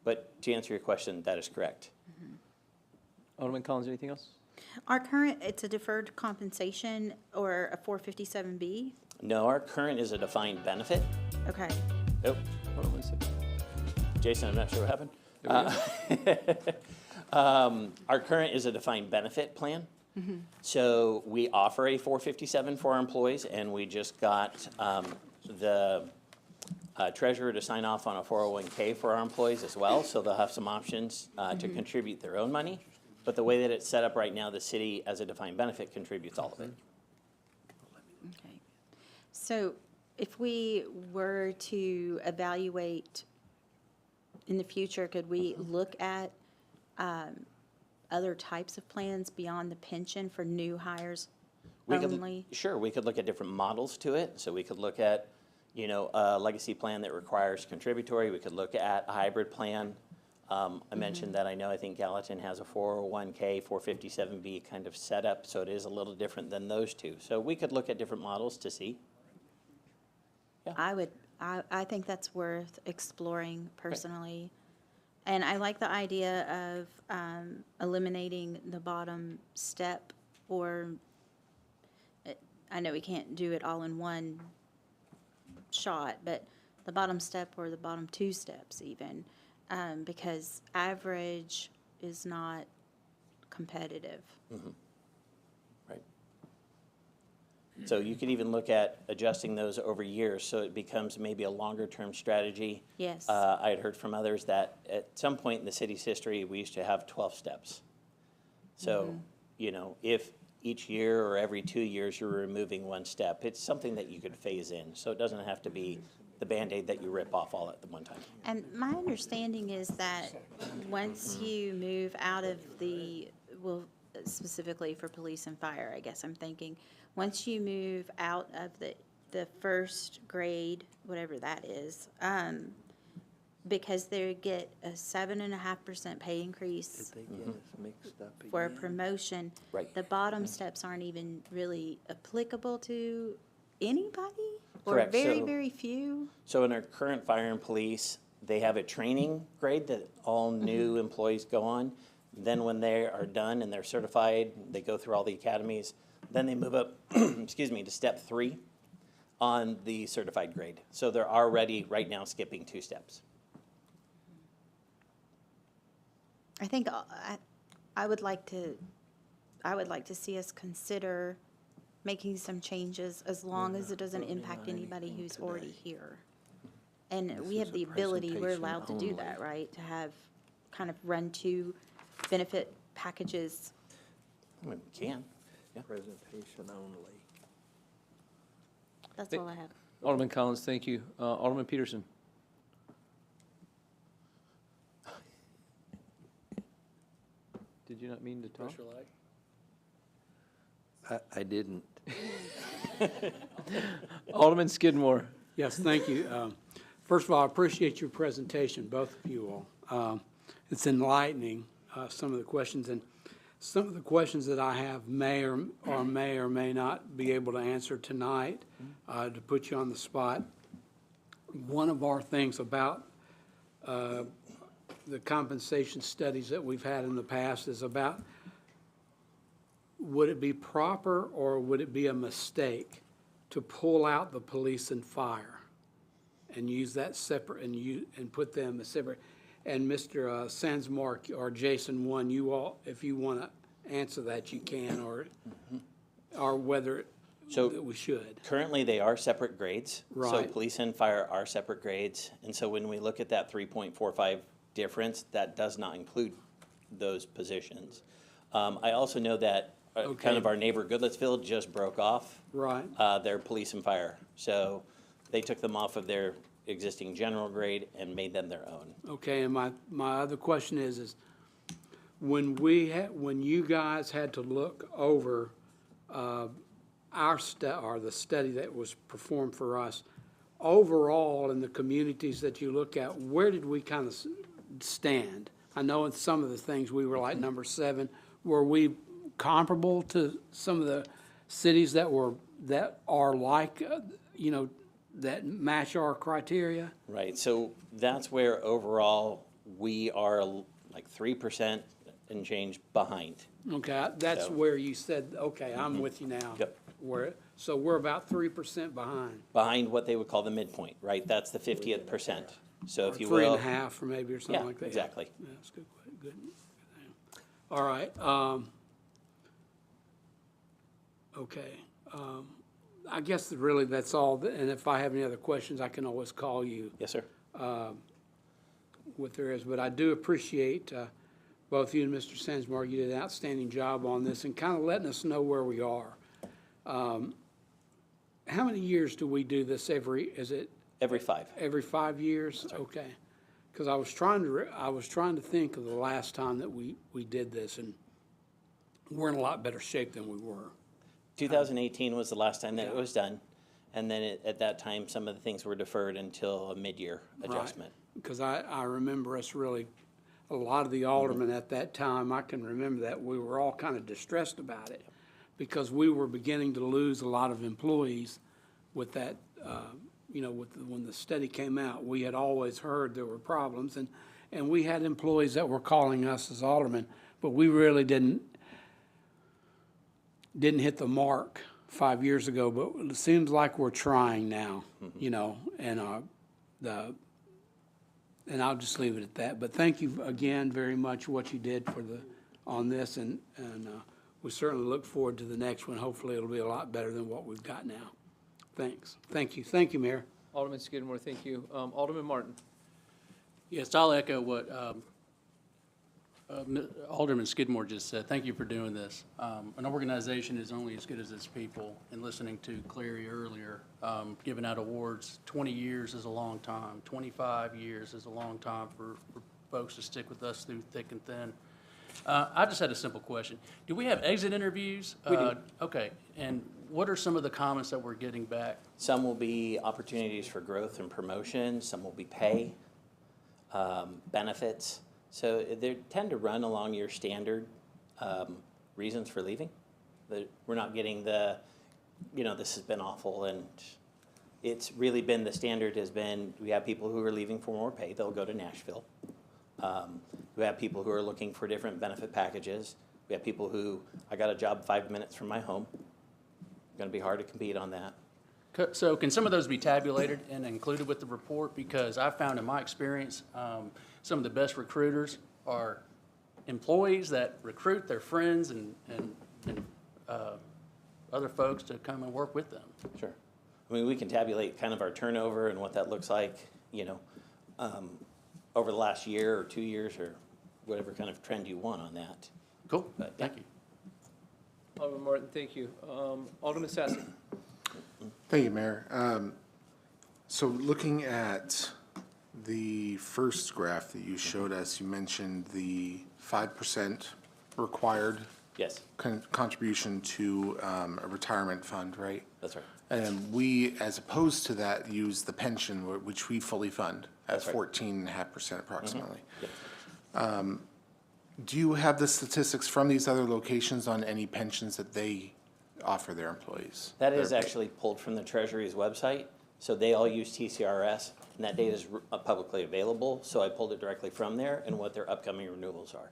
but to answer your question, that is correct. Alderman Collins, anything else? Our current, it's a deferred compensation or a 457B? No, our current is a defined benefit. Okay. Oh, hold on one second. Jason, I'm not sure what happened. Our current is a defined benefit plan. So we offer a 457 for our employees, and we just got the treasurer to sign off on a 401k for our employees as well. So they'll have some options to contribute their own money. But the way that it's set up right now, the city, as a defined benefit, contributes all of it. Okay. So if we were to evaluate in the future, could we look at other types of plans beyond the pension for new hires only? Sure, we could look at different models to it. So we could look at, you know, a legacy plan that requires contributory. We could look at a hybrid plan. I mentioned that I think Gallatin has a 401k, 457B kind of setup, so it is a little different than those two. So we could look at different models to see. I think that's worth exploring personally. And I like the idea of eliminating the bottom step, or I know we can't do it all in one shot, but the bottom step or the bottom 2 steps even. Because average is not competitive. Right. So you could even look at adjusting those over years, so it becomes maybe a longer-term strategy. Yes. I had heard from others that at some point in the city's history, we used to have 12 steps. So, you know, if each year or every 2 years you're removing 1 step, it's something that you could phase in. So it doesn't have to be the Band-Aid that you rip off all at the one time. And my understanding is that once you move out of the, well, specifically for police and fire, I guess I'm thinking, once you move out of the first grade, whatever that is, because they get a 7.5% pay increase for a promotion, Right. the bottom steps aren't even really applicable to anybody? Or Correct. very, So- very few? So in our current fire and police, they have a training grade that all new employees go on. Then when they are done and they're certified, they go through all the academies, then they move up, excuse me, to step 3 on the certified grade. So they're already right now skipping 2 steps. I think I would like to see us consider making some changes as long as it doesn't impact anybody who's already here. And we have the ability, we're allowed to do that, right? To have kind of run 2 benefit packages. I mean, we can. Yeah. Presentation only. That's Th- all I have. Alderman Collins, thank you. Alderman Peterson. Did you not mean to talk? I didn't. Alderman Skidmore. Yes, thank you. First of all, I appreciate your presentation, both of you all. It's enlightening, some of the questions, and some of the questions that I have may or may not be able to answer tonight, to put you on the spot. One of our things about the compensation studies that we've had in the past is about, would it be proper or would it be a mistake to pull out the police and fire and use that separate and put them as separate? And Mr. Sandsmark or Jason, one, you all, if you want to answer that, you can, or whether that we should. Currently, they are separate grades. So Right. police and fire are separate grades. And so when we look at that 3.45 difference, that does not include those positions. I also know that kind of our neighbor Goodlettsville just broke off Right. their police and fire. So they took them off of their existing general grade and made them their own. Okay, and my other question is when you guys had to look over the study that was performed for us, overall in the communities that you look at, where did we kind of stand? I know in some of the things we were like number 7. Were we comparable to some of the cities that are like, that match our criteria? Right, so that's where overall we are like 3% and change behind. Okay, that's So- where you said, okay, I'm with you now. Yep. So we're about 3% behind. Behind what they would call the midpoint, right? That's the 50th percent. So if you will. 3.5 or maybe or something Yeah, like that. exactly. Yeah, that's good. All right. Okay. I guess really that's all. And if I have any other questions, I can always call you. Yes, sir. What there is. But I do appreciate both you and Mr. Sandsmark. You did an outstanding job on this and kind of letting us know where we are. How many years do we do this every 5. Every 5 years? Okay. Because I was trying to think of the last time that we did this, and we're in a lot better shape than we were. 2018 was the last time that it was done. And then at that time, some of the things were deferred until a mid-year adjustment. Because I remember us really, a lot of the aldermen at that time, I can remember that we were all kind of distressed about it because we were beginning to lose a lot of employees with that, when the study came out. We had always heard there were problems, and we had employees that were calling us as aldermen, but we really didn't hit the mark 5 years ago, but it seems like we're trying now, and I'll just leave it at that. But thank you again very much what you did on this, and we certainly look forward to the next one. Hopefully it'll be a lot better than what we've got now. Thanks. Thank you, Mayor. Alderman Skidmore, thank you. Alderman Martin. Yes, I'll echo what Alderman Skidmore just said. Thank you for doing this. An organization is only as good as its people. And listening to Clary earlier, giving out awards, 20 years is a long time. 25 years is a long time for folks to stick with us through thick and thin. I just had a simple question. Do we have exit interviews? We do. Okay. And what are some of the comments that we're getting back? Some will be opportunities for growth and promotion. Some will be pay, benefits. So they tend to run along your standard reasons for leaving. We're not getting this has been awful, and it's really been, the standard has been, we have people who are leaving for more pay, they'll go to Nashville. We have people who are looking for different benefit packages. We have people who, I got a job 5 minutes from my home. Going to be hard to compete on that. So can some of those be tabulated and included with the report? Because I found in my experience, some of the best recruiters are employees that recruit their friends and other folks to come and work with them. Sure. I mean, we can tabulate kind of our turnover and what that looks like, over the last year or 2 years or whatever kind of trend you want on that. Cool. But, Thank you. Alderman Martin, thank you. Alderman Sassy. Thank you, Mayor. So looking at the first graph that you showed us, you mentioned the 5% required Yes, contribution to a retirement fund, right? that's right. And we, as opposed to that, use the pension, which we fully fund at That's right. 14.5% approximately. Yes. Do you have the statistics from these other locations on any pensions that they offer their employees? That is actually pulled from the Treasury's website, so they all use TCRS, and that data is publicly available, so I pulled it directly from there and what their upcoming renewals are.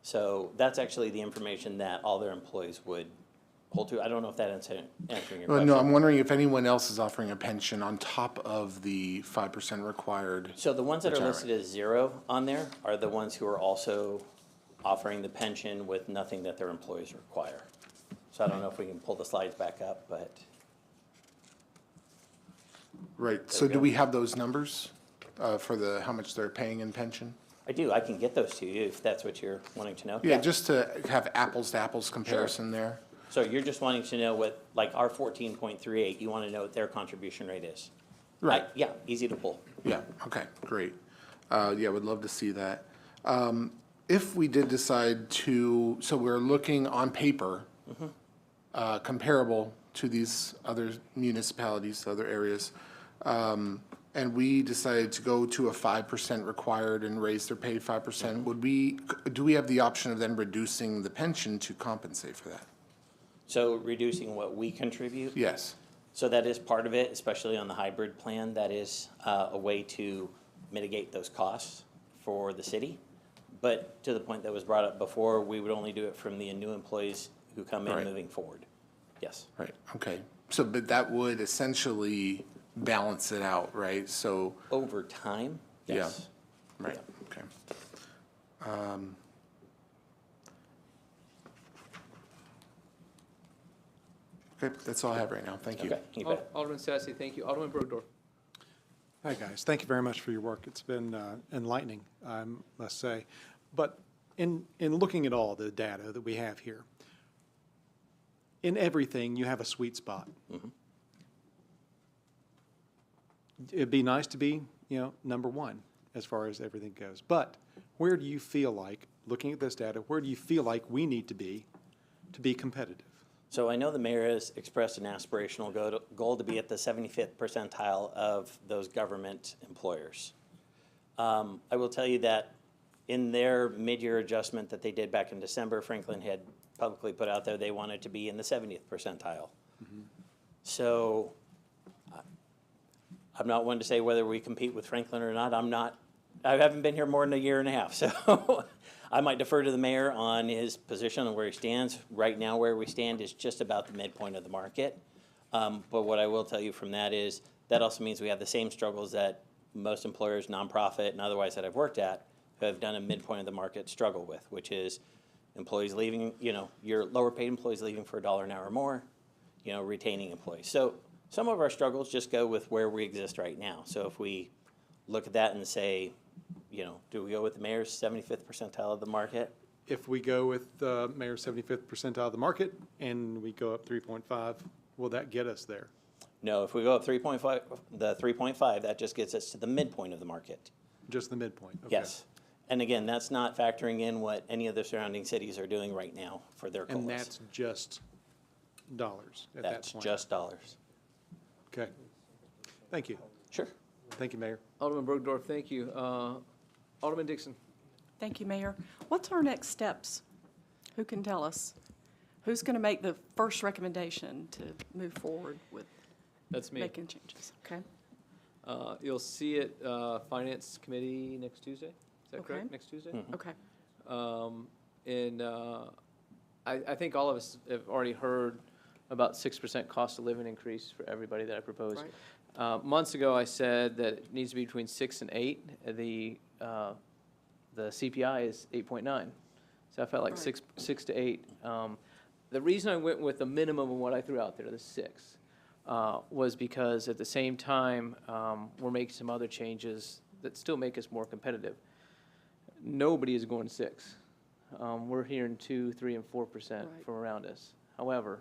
So that's actually the information that all their employees would hold to. I don't know if that answering your question. No, I'm wondering if anyone else is offering a pension on top of the 5% required. So the ones that are retirement. listed as 0 on there are the ones who are also offering the pension with nothing that their employees require. So I don't know if we can pull the slides back up, but. Right, so do we have those numbers for how much they're paying in pension? I do, I can get those to you if that's what you're wanting to know. Yeah, just to have apples to apples comparison there. So you're just wanting to know what, like our 14.38, you want to know what their contribution rate is? Right. Yeah, easy to pull. Yeah, okay, great. Yeah, would love to see that. If we did decide to, so we're looking on paper, comparable to these other municipalities, other areas, and we decided to go to a 5% required and raise their pay 5%, do we have the option of then reducing the pension to compensate for that? So reducing what we contribute? Yes. So that is part of it, especially on the hybrid plan. That is a way to mitigate those costs for the city. But to the point that was brought up before, we would only do it from the new employees who come in Right. moving forward. Yes. Right, okay. So, but that would essentially balance it out, right? So. Over time, yes. Yeah, right, okay. Okay, that's all I have right now, thank you. Okay, you bet. Alderman Sassy, thank you. Alderman Bergdorf. Hi, guys. Thank you very much for your work. It's been enlightening, I must say. But in looking at all the data that we have here, in everything, you have a sweet spot. It'd be nice to be, number one as far as everything goes. But where do you feel like, looking at this data, where do you feel like we need to be competitive? So I know the mayor has expressed an aspirational goal to be at the 75th percentile of those government employers. I will tell you that in their mid-year adjustment that they did back in December, Franklin had publicly put out there they wanted to be in the 70th percentile. So I'm not one to say whether we compete with Franklin or not. I haven't been here more than a year and a half, so I might defer to the mayor on his position on where he stands. Right now, where we stand is just about the midpoint of the market. But what I will tell you from that is that also means we have the same struggles that most employers, nonprofit and otherwise that I've worked at, who have done a midpoint of the market struggle with, which is employees leaving, your lower paid employees leaving for $1 an hour more, retaining employees. So some of our struggles just go with where we exist right now. So if we look at that and say, do we go with the mayor's 75th percentile of the market? If we go with the mayor's 75th percentile of the market and we go up 3.5, will that get us there? No, if we go up 3.5, the 3.5, that just gets us to the midpoint of the market. Just the midpoint? Okay. Yes. And again, that's not factoring in what any of the surrounding cities are doing right now for their COLAs. And that's just dollars at that point? That's just dollars. Okay. Thank you. Sure. Thank you, Mayor. Alderman Bergdorf, thank you. Alderman Dixon. Thank you, Mayor. What's our next steps? Who can tell us? Who's going to make the first recommendation to move forward with That's me. making changes? Okay. You'll see it, Finance Committee next Tuesday. Is that correct? Next Tuesday? Okay. And I think all of us have already heard about 6% cost of living increase for everybody that I proposed. Right. Months ago, I said that it needs to be between 6 and 8. The CPI is 8.9. So I felt like Right. 6 to 8. The reason I went with the minimum of what I threw out there, the 6, was because at the same time, we're making some other changes that still make us more competitive. Nobody is going 6. We're hearing 2, 3, and 4% from around us. However,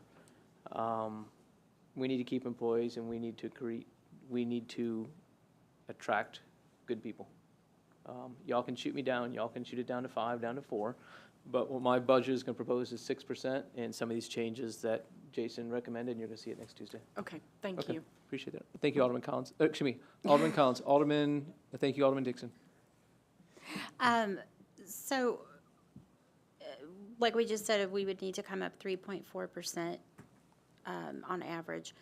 we need to keep employees and we need to attract good people. Y'all can shoot me down, y'all can shoot it down to 5, down to 4, but what my budget is gonna propose is 6% and some of these changes that Jason recommended, and you're gonna see it next Tuesday. Okay, thank Okay, you. appreciate that. Thank you, Alderman Collins. Excuse me, Alderman Collins. Thank you, Alderman Dixon. So, like we just said, we would need to come up 3.4% on average.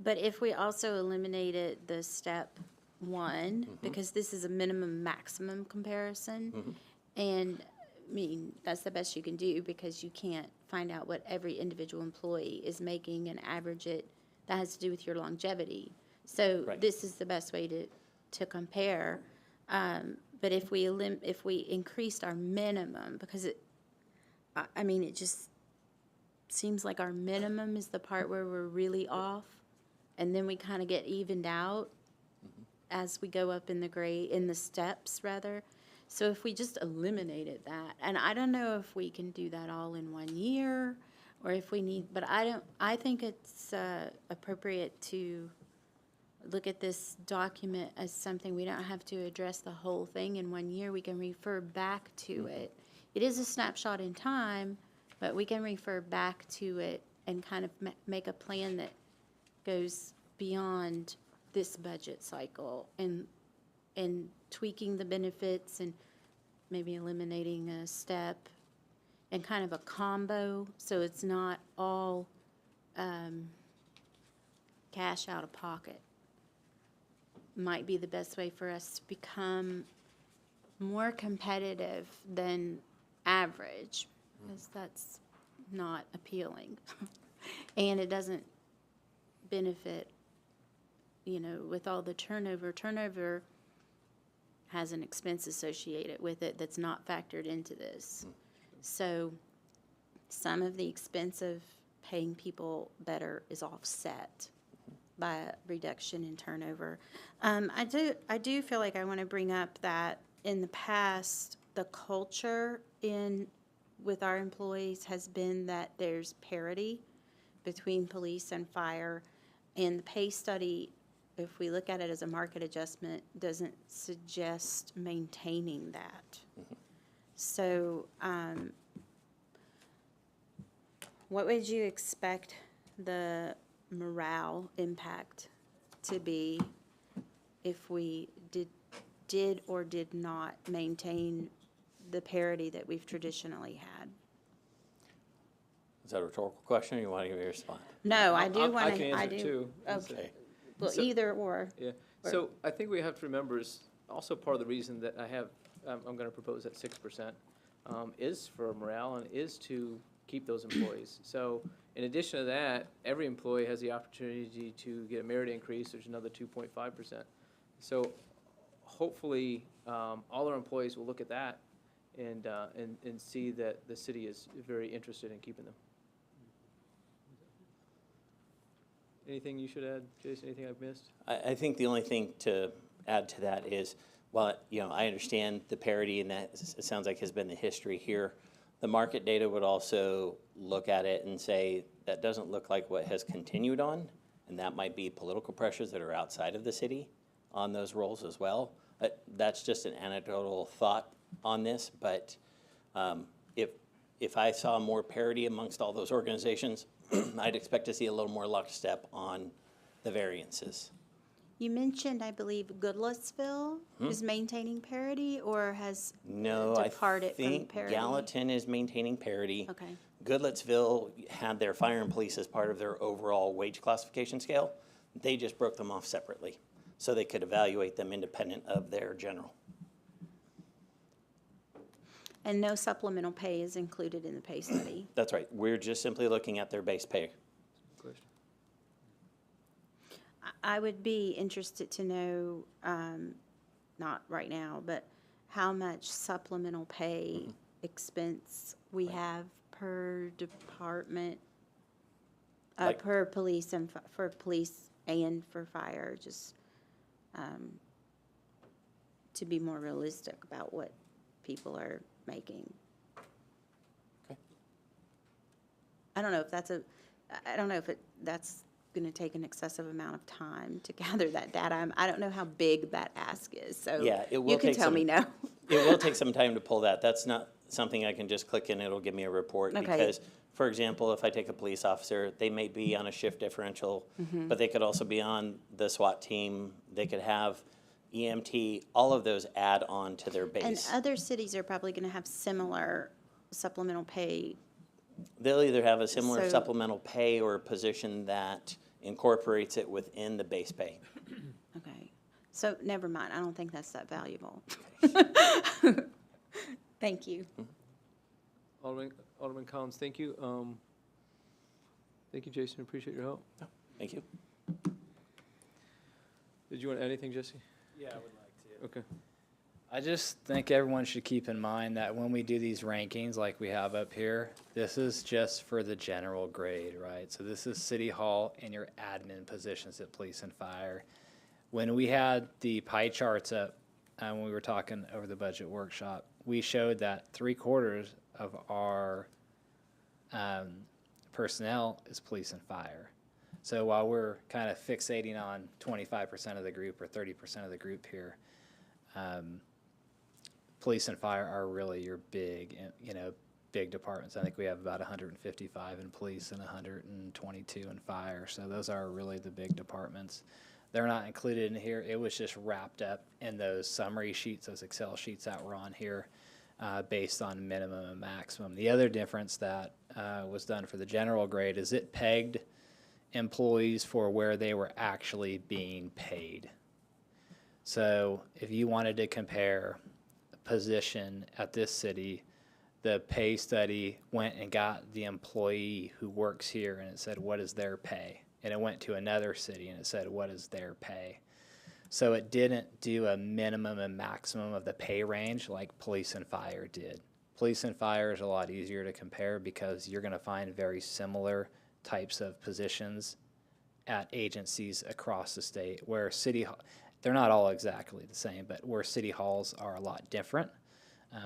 But if we also eliminated the step 1, because this is a minimum maximum comparison, and I mean, that's the best you can do because you can't find out what every individual employee is making and average it. That has to do with your longevity. So this is the best way to compare. But if we increased our minimum, because it just seems like our minimum is the part where we're really off, and then we kind of get evened out as we go up in the steps rather. So if we just eliminated that, and I don't know if we can do that all in 1 year, or if we need, but I think it's appropriate to look at this document as something we don't have to address the whole thing in 1 year. We can refer back to it. It is a snapshot in time, but we can refer back to it and kind of make a plan that goes beyond this budget cycle and tweaking the benefits and maybe eliminating a step and kind of a combo so it's not all cash out of pocket. Might be the best way for us to become more competitive than average, because that's not appealing. And it doesn't benefit, with all the turnover. Turnover has an expense associated with it that's not factored into this. So some of the expense of paying people better is offset by a reduction in turnover. I do feel like I want to bring up that in the past, the culture with our employees has been that there's parity between police and fire, and the pay study, if we look at it as a market adjustment, doesn't suggest maintaining that. So what would you expect the morale impact to be if we did or did not maintain the parity that we've traditionally had? Is that a rhetorical question, or you want to give me a response? No, I do want I can to. answer it too. Okay. Well, So- either or. Yeah, so I think we have to remember is also part of the reason that I'm gonna propose that 6%, is for morale and is to keep those employees. So in addition to that, every employee has the opportunity to get a merit increase, there's another 2.5%. So hopefully, all our employees will look at that and see that the city is very interested in keeping them. Anything you should add, Jason, anything I've missed? I think the only thing to add to that is, while, I understand the parity, and that it sounds like has been the history here, the market data would also look at it and say, that doesn't look like what has continued on, and that might be political pressures that are outside of the city on those roles as well. That's just an anecdotal thought on this, but if I saw more parity amongst all those organizations, I'd expect to see a little more lockstep on the variances. You mentioned, I believe, Goodlettsville is maintaining parity or has departed from think parity? Gallatin is maintaining parity. Okay. Goodlettsville had their fire and police as part of their overall wage classification scale. They just broke them off separately so they could evaluate them independent of their general. And no supplemental pay is included in the pay study? That's right. We're just simply looking at their base pay. I would be interested to know, not right now, but how much supplemental pay expense we have per department, per police and for police and for fire, just to be more realistic about what people are making. Okay. I don't know if that's that's going to take an excessive amount of time to gather that data. I don't know how big that ask is, so Yeah, it will you can take tell me no. It will take some time to pull that. That's not something I can just click and it'll give me a report. Okay. Because, for example, if I take a police officer, they may be on a shift differential, but they could also be on the SWAT team. They could have EMT. All of those add on to their base. And other cities are probably going to have similar supplemental pay. They'll either have a similar So- supplemental pay or a position that incorporates it within the base pay. Okay, so never mind. I don't think that's that valuable. Thank you. Alderman Collins, thank you. Thank you, Jason. Appreciate your help. Thank you. Did you want to add anything, Jesse? Yeah, I would like to. Okay. I just think everyone should keep in mind that when we do these rankings like we have up here, this is just for the general grade, right? So this is City Hall and your admin positions at police and fire. When we had the pie charts up, when we were talking over the budget workshop, we showed that 3/4 of our personnel is police and fire. So while we're kind of fixating on 25% of the group or 30% of the group here, police and fire are really your big, big departments. I think we have about 155 in police and 122 in fire. So those are really the big departments. They're not included in here. It was just wrapped up in those summary sheets, those Excel sheets that were on here based on minimum and maximum. The other difference that was done for the general grade is it pegged employees for where they were actually being paid. So if you wanted to compare a position at this city, the pay study went and got the employee who works here and it said, what is their pay? And it went to another city and it said, what is their pay? So it didn't do a minimum and maximum of the pay range like police and fire did. Police and fire is a lot easier to compare because you're going to find very similar types of positions at agencies across the state where they're not all exactly the same, but where city halls are a lot different.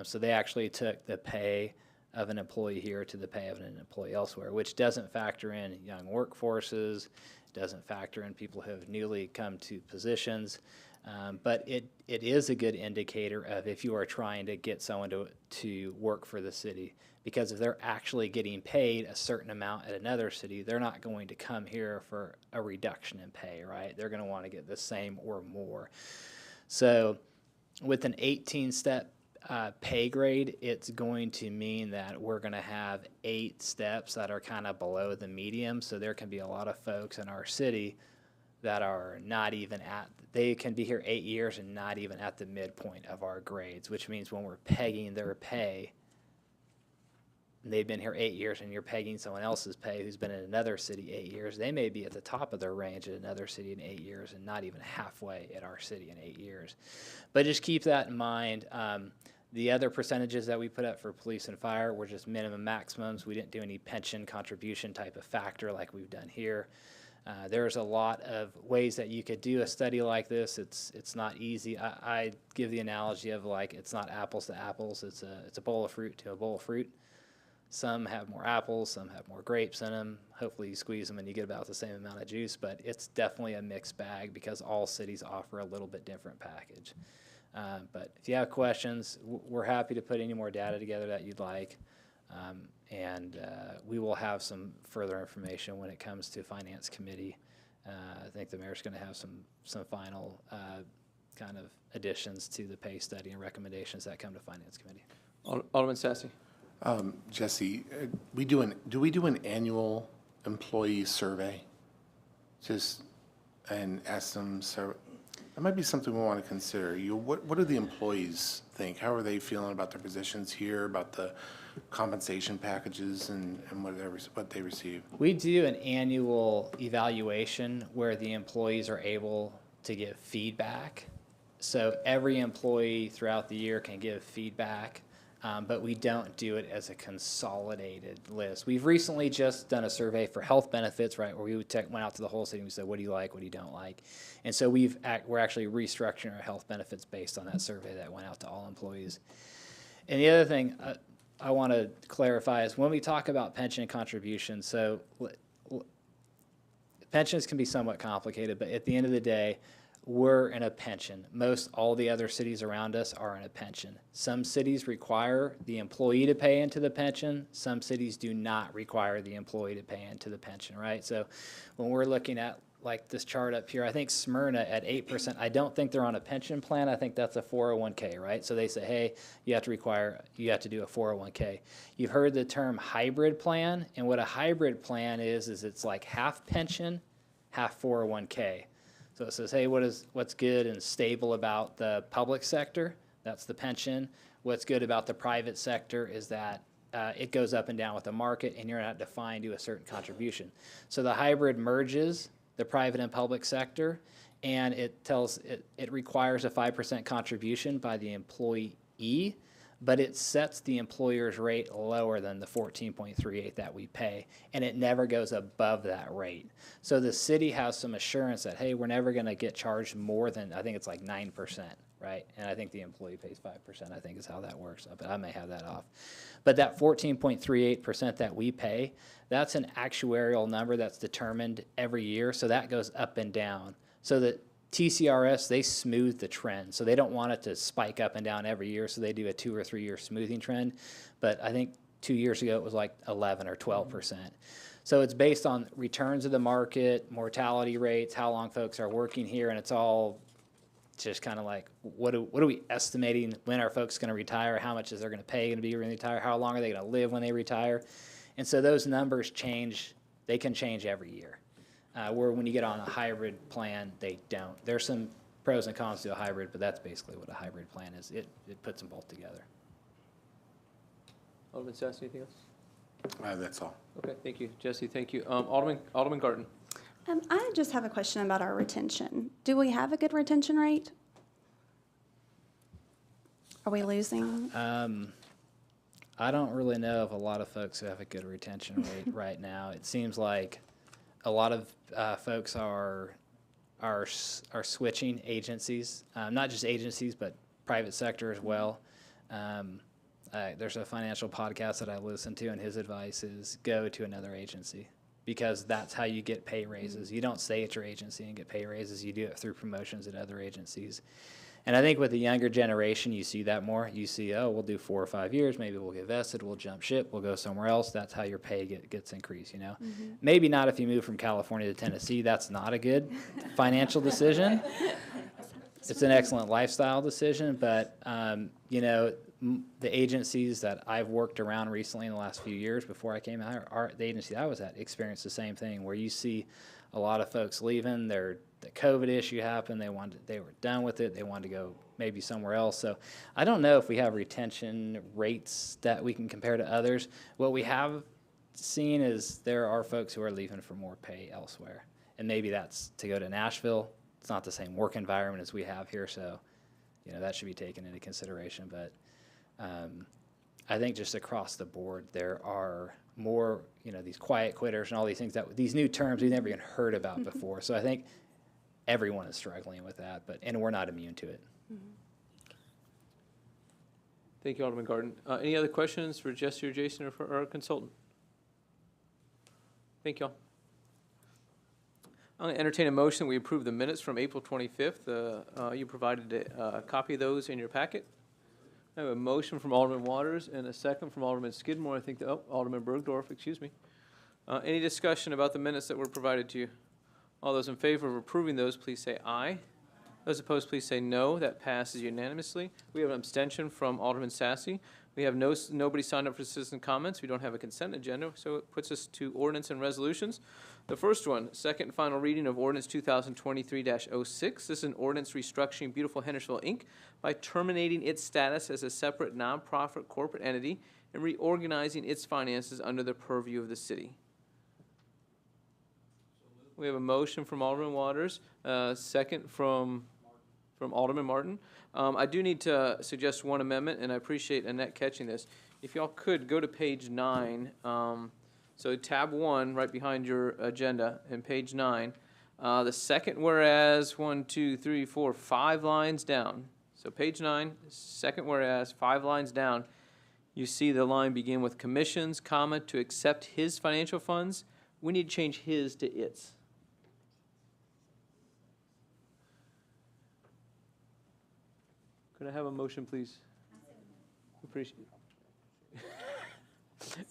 So they actually took the pay of an employee here to the pay of an employee elsewhere, which doesn't factor in young workforces, doesn't factor in people who have newly come to positions. But it is a good indicator of if you are trying to get someone to work for the city. Because if they're actually getting paid a certain amount at another city, they're not going to come here for a reduction in pay, right? They're going to want to get the same or more. So with an 18-step pay grade, it's going to mean that we're going to have 8 steps that are kind of below the medium. So there can be a lot of folks in our city that are not even they can be here 8 years and not even at the midpoint of our grades, which means when we're pegging their pay, they've been here 8 years and you're pegging someone else's pay who's been in another city 8 years, they may be at the top of their range at another city in 8 years and not even halfway at our city in 8 years. But just keep that in mind. The other percentages that we put up for police and fire were just minimum maximums. We didn't do any pension contribution type of factor like we've done here. There's a lot of ways that you could do a study like this. It's not easy. I give the analogy of like it's not apples to apples. It's a bowl of fruit to a bowl of fruit. Some have more apples, some have more grapes in them. Hopefully you squeeze them and you get about the same amount of juice, but it's definitely a mixed bag because all cities offer a little bit different package. But if you have questions, we're happy to put any more data together that you'd like. And we will have some further information when it comes to Finance Committee. I think the mayor's going to have some final kind of additions to the pay study and recommendations that come to Finance Committee. Alderman Sassy. Jesse, do we do an annual employee survey? And ask them, that might be something we want to consider. What do the employees think? How are they feeling about their positions here, about the compensation packages and what they receive? We do an annual evaluation where the employees are able to give feedback. So every employee throughout the year can give feedback. But we don't do it as a consolidated list. We've recently just done a survey for health benefits, right, where we went out to the whole city and we said, what do you like, what do you don't like? And so we're actually restructuring our health benefits based on that survey that went out to all employees. And the other thing I want to clarify is when we talk about pension contributions, so pensions can be somewhat complicated, but at the end of the day, we're in a pension. Most all the other cities around us are in a pension. Some cities require the employee to pay into the pension. Some cities do not require the employee to pay into the pension, right? So when we're looking at like this chart up here, I think Smyrna at 8%, I don't think they're on a pension plan. I think that's a 401k, right? So they say, hey, you have to do a 401k. You've heard the term hybrid plan, and what a hybrid plan is it's like half pension, half 401k. So it says, hey, what's good and stable about the public sector? That's the pension. What's good about the private sector is that it goes up and down with the market, and you're not defined to a certain contribution. So the hybrid merges the private and public sector, and it requires a 5% contribution by the employee, but it sets the employer's rate lower than the 14.38 that we pay, and it never goes above that rate. So the city has some assurance that, hey, we're never going to get charged more than, I think it's like 9%, right? And I think the employee pays 5%, I think is how that works, but I may have that off. But that 14.38% that we pay, that's an actuarial number that's determined every year, so that goes up and down. So that TCRS, they smooth the trend, so they don't want it to spike up and down every year, so they do a 2 or 3 year smoothing trend. But I think 2 years ago it was like 11 or 12%. So it's based on returns of the market, mortality rates, how long folks are working here, and it's all just kind of like, what are we estimating when are folks going to retire? How much is they're going to pay going to be when they retire? How long are they going to live when they retire? And so those numbers change. They can change every year. Where when you get on a hybrid plan, they don't. There's some pros and cons to a hybrid, but that's basically what a hybrid plan is. It puts them both together. Alderman Sass, anything else? That's all. Okay, thank you. Jesse, thank you. Alderman Garten. I just have a question about our retention. Do we have a good retention rate? Are we losing? I don't really know of a lot of folks who have a good retention rate right now. It seems like a lot of folks are switching agencies, not just agencies, but private sector as well. There's a financial podcast that I listen to, and his advice is go to another agency because that's how you get pay raises. You don't stay at your agency and get pay raises. You do it through promotions at other agencies. And I think with the younger generation, you see that more. You see, oh, we'll do 4 or 5 years. Maybe we'll get vested. We'll jump ship. We'll go somewhere else. That's how your pay gets increased, you know. Mm-hmm. Maybe not if you move from California to Tennessee. That's not a good financial decision. It's an excellent lifestyle decision, but, you know, the agencies that I've worked around recently in the last few years before I came out, the agency I was at experienced the same thing where you see a lot of folks leaving. The COVID issue happened. They were done with it. They wanted to go maybe somewhere else. So I don't know if we have retention rates that we can compare to others. What we have seen is there are folks who are leaving for more pay elsewhere. And maybe that's to go to Nashville. It's not the same work environment as we have here. So, you know, that should be taken into consideration. But I think just across the board, there are more, you know, these quiet quitters and all these things these new terms we've never even heard about before. So I think everyone is struggling with that, and we're not immune to it. Thank you, Alderman Garten. Any other questions for Jesse or Jason or for our consultant? Thank you all. I'm going to entertain a motion. We approve the minutes from April 25th. You provided a copy of those in your packet. I have a motion from Alderman Waters and a second from Alderman Skidmore. I think, Alderman Bergdorf, excuse me. Any discussion about the minutes that were provided to you? All those in favor of approving those, please say aye. Those opposed, please say no. That passes unanimously. We have an abstention from Alderman Sassy. We have nobody signed up for citizen comments. We don't have a consent agenda, so it puts us to ordinance and resolutions. The first one, second and final reading of ordinance 2023-06. This is an ordinance restructuring Beautiful Hendersonville, Inc. by terminating its status as a separate nonprofit corporate entity and reorganizing its finances under the purview of the city. We have a motion from Alderman Waters, second from Alderman Martin. I do need to suggest one amendment, and I appreciate Annette catching this. If y'all could go to page 9, so tab 1 right behind your agenda, and page 9. The second whereas, 5 lines down. So page 9, second whereas, 5 lines down. You see the line begin with commissions, comma, to accept his financial funds. We need to change his to its. Can I have a motion, please? Appreciate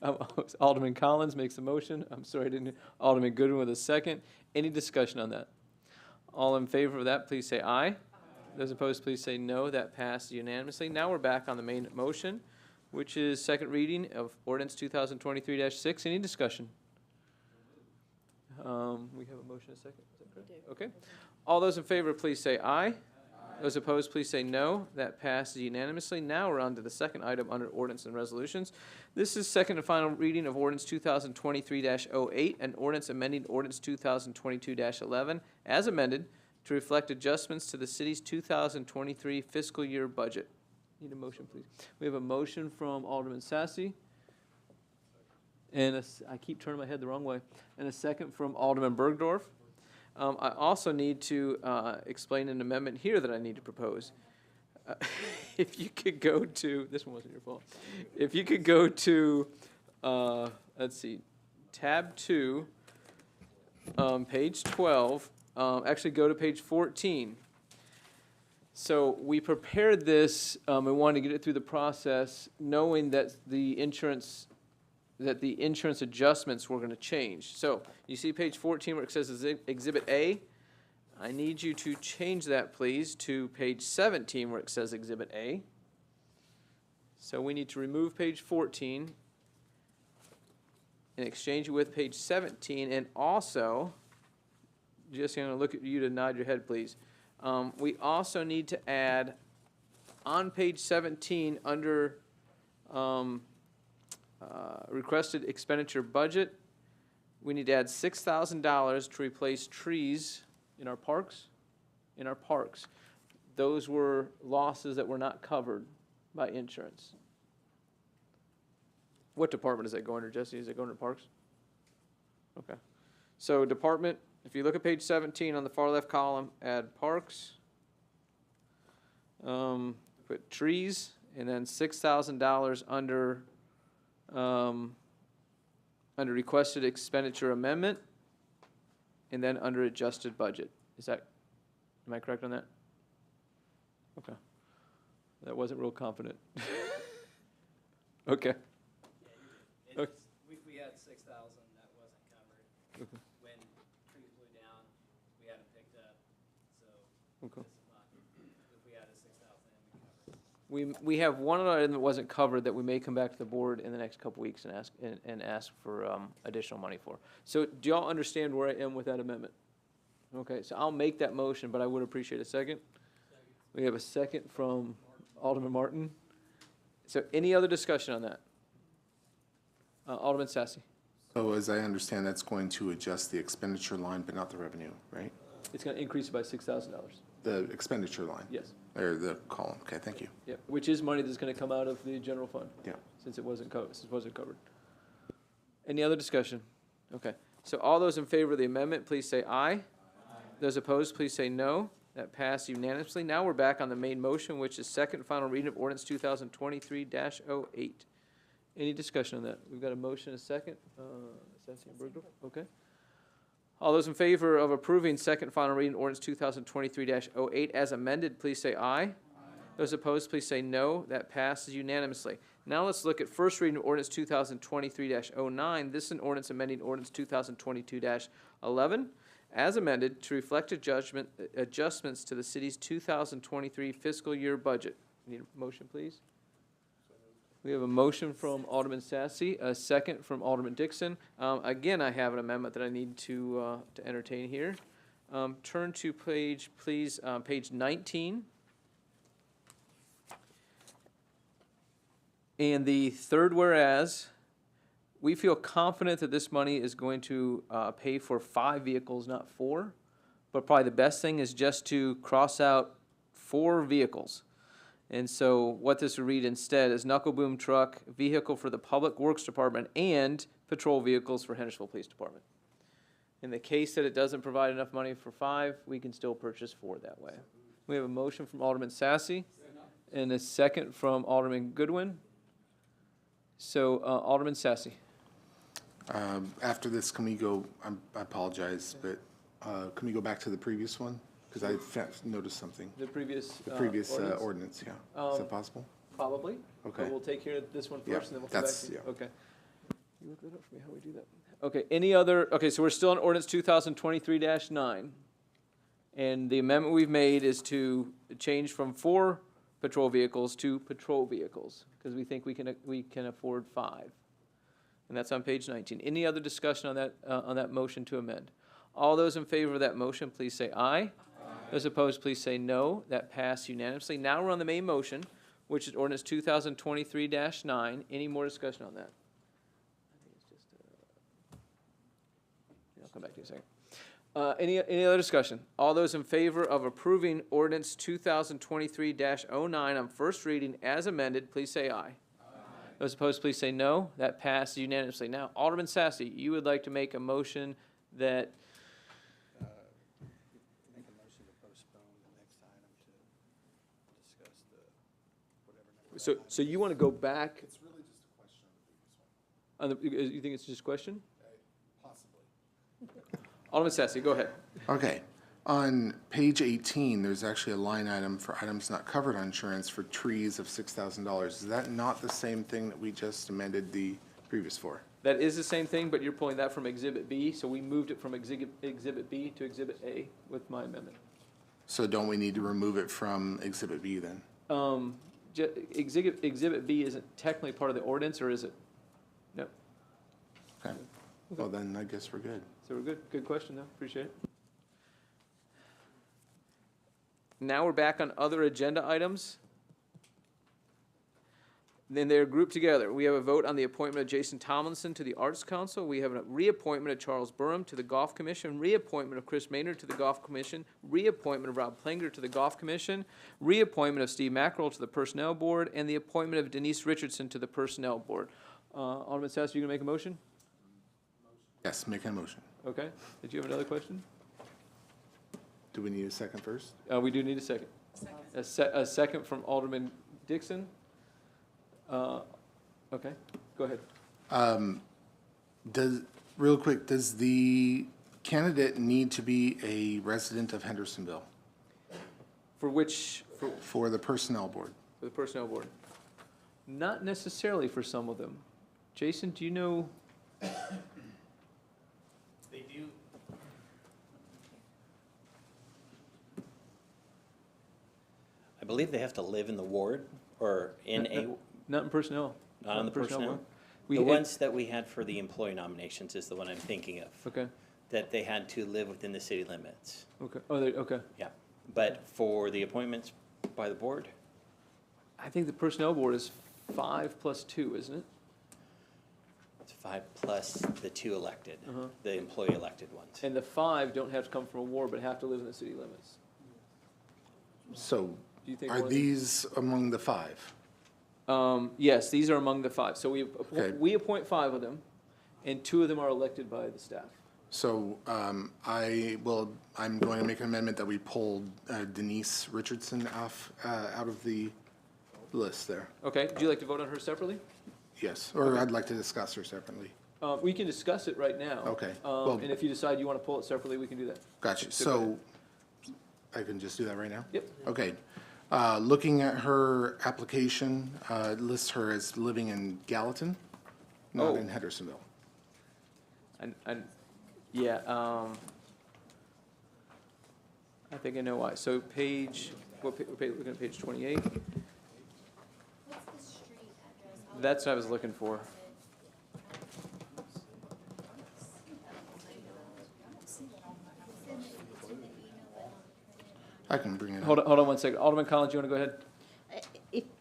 it. Alderman Collins makes a motion. I'm sorry, I didn't. Alderman Goodwin with a second. Any discussion on that? All in favor of that, please say aye. Those opposed, please say no. That passed unanimously. Now we're back on the main motion, which is second reading of ordinance 2023-6. Any discussion? We have a motion, a second. Is that correct? Okay. All those in favor, please say aye. Those opposed, please say no. That passes unanimously. Now we're on to the second item under ordinance and resolutions. This is second and final reading of ordinance 2023-08, an ordinance amending ordinance 2022-11 as amended to reflect adjustments to the city's 2023 fiscal year budget. Need a motion, please. We have a motion from Alderman Sassy. And I keep turning my head the wrong way. And a second from Alderman Bergdorf. I also need to explain an amendment here that I need to propose. If you could go to, this one wasn't your fault. If you could go to, let's see, tab 2, page 12, actually go to page 14. So we prepared this and wanted to get it through the process knowing that the insurance adjustments were going to change. So you see page 14 where it says Exhibit A. I need you to change that, please, to page 17 where it says Exhibit A. So we need to remove page 14 and exchange it with page 17. And also, Jesse, I'm going to look at you to nod your head, please. We also need to add on page 17 under requested expenditure budget, we need to add $6,000 to replace trees in our parks. Those were losses that were not covered by insurance. What department does that go under, Jesse? Is it going under parks? Okay. So department, if you look at page 17 on the far left column, add parks, put trees, and then $6,000 under requested expenditure amendment, and then under adjusted budget. Am I correct on that? Okay. That wasn't real confident. Okay. Yeah, we had 6,000 that wasn't covered. Okay. When trees blew down, we had them picked up, so Okay. this is not, if we had a 6,000, we covered. We have one item that wasn't covered that we may come back to the board in the next couple weeks and ask for additional money for. So do y'all understand where I am with that amendment? Okay, so I'll make that motion, but I would appreciate a second. We have a second from Alderman Martin. So any other discussion on that? Alderman Sassy. So as I understand, that's going to adjust the expenditure line, but not the revenue, right? It's going to increase it by $6,000. The expenditure line? Yes. Or the column, okay, thank you. Yeah, which is money that's going to come out of the general fund. Yeah. Since it wasn't covered. Any other discussion? Okay. So all those in favor of the amendment, please say aye. Those opposed, please say no. That passed unanimously. Now we're back on the main motion, which is second and final reading of ordinance 2023-08. Any discussion on that? We've got a motion, a second. Sassy and Bergdorf? Okay. All those in favor of approving second and final reading ordinance 2023-08 as amended, please say aye. Those opposed, please say no. That passes unanimously. Now let's look at first reading of ordinance 2023-09. This is an ordinance amending ordinance 2022-11 as amended to reflect adjustments to the city's 2023 fiscal year budget. Need a motion, please? We have a motion from Alderman Sassy, a second from Alderman Dixon. Again, I have an amendment that I need to entertain here. Turn to page 19. And the third whereas, we feel confident that this money is going to pay for 5 vehicles, not 4. But probably the best thing is just to cross out 4 vehicles. And so what this would read instead is knuckle boom truck, vehicle for the Public Works Department, and patrol vehicles for Hendersonville Police Department. In the case that it doesn't provide enough money for 5, we can still purchase 4 that way. We have a motion from Alderman Sassy and a second from Alderman Goodwin. So Alderman Sassy. After this, can we go, I apologize, but can we go back to the previous one? Because I noticed something. The previous. The previous ordinance? ordinance, yeah. Is that possible? Probably. Okay. But we'll take care of this one Yeah, first, and then we'll come back that's- to you. yeah. Okay. You look that up for me, how we do that? Okay, any other, okay, so we're still on ordinance 2023-9. And the amendment we've made is to change from 4 patrol vehicles to patrol vehicles, because we think we can afford 5. And that's on page 19. Any other discussion on that motion to amend? All those in favor of that motion, please say aye. Those opposed, please say no. That passed unanimously. Now we're on the main motion, which is ordinance 2023-9. Any more discussion on that? I think it's just, I'll come back to you in a second. Any other discussion? All those in favor of approving ordinance 2023-09 on first reading as amended, please say aye. Those opposed, please say no. That passes unanimously. Now, Alderman Sassy, you would like to make a motion that Make a motion to postpone the next item to discuss the whatever. So you want to go back? It's really just a question on the previous one. You think it's just a question? Possibly. Alderman Sassy, go ahead. Okay. On page 18, there's actually a line item for items not covered on insurance for trees of $6,000. Is that not the same thing that we just amended the previous for? That is the same thing, but you're pulling that from Exhibit B, so we moved it from Exhibit B to Exhibit A with my amendment. So don't we need to remove it from Exhibit B then? Exhibit B isn't technically part of the ordinance, or is it? No. Okay. Well, then I guess we're good. So we're good. Good question, though. Appreciate it. Now we're back on other agenda items. Then they're grouped together. We have a vote on the appointment of Jason Tomlinson to the Arts Council. We have a reappointment of Charles Burham to the Golf Commission, reappointment of Chris Maynard to the Golf Commission, reappointment of Rob Planger to the Golf Commission, reappointment of Steve Mackerel to the Personnel Board, and the appointment of Denise Richardson to the Personnel Board. Alderman Sass, you gonna make a motion? Yes, make a motion. Okay. Did you have another question? Do we need a second first? We do need a second. A second from Alderman Dixon. Okay, go ahead. Real quick, does the candidate need to be a resident of Hendersonville For which, for the Personnel Board? for the Personnel Board? Not necessarily for some of them. Jason, do you know? They do. I believe they have to live in the ward or in a. Not in personnel. Not on the personnel? board. The ones that we had for the employee nominations is the one I'm thinking of. Okay. That they had to live within the city limits. Okay. Oh, okay. Yeah. But for the appointments by the board, I think the Personnel Board is 5 plus 2, isn't it? it's 5 plus the 2 elected, the employee elected ones. And the 5 don't have to come from a ward, but have to live in the city limits. So Do you think are one of these among the 5? Yes, these are among the 5. So Okay. we appoint 5 of them, and 2 of them are elected by the staff. So I'm going to make an amendment that we pull Denise Richardson out of the list there. Okay, would you like to vote on her separately? Yes, or I'd like to discuss her separately. We can discuss it right now. Okay, well- And if you decide you want to pull it separately, we can do that. Gotcha. go So ahead. I can just do that right now? Yep. Okay. Looking at her application, it lists her as living in Gallatin, not Oh. in Hendersonville. Yeah, I think I know why. So we're looking at page 28. What's the street address? That's what I was looking for. I can bring it up. Hold on 1 second. Alderman Collins, you want to go ahead?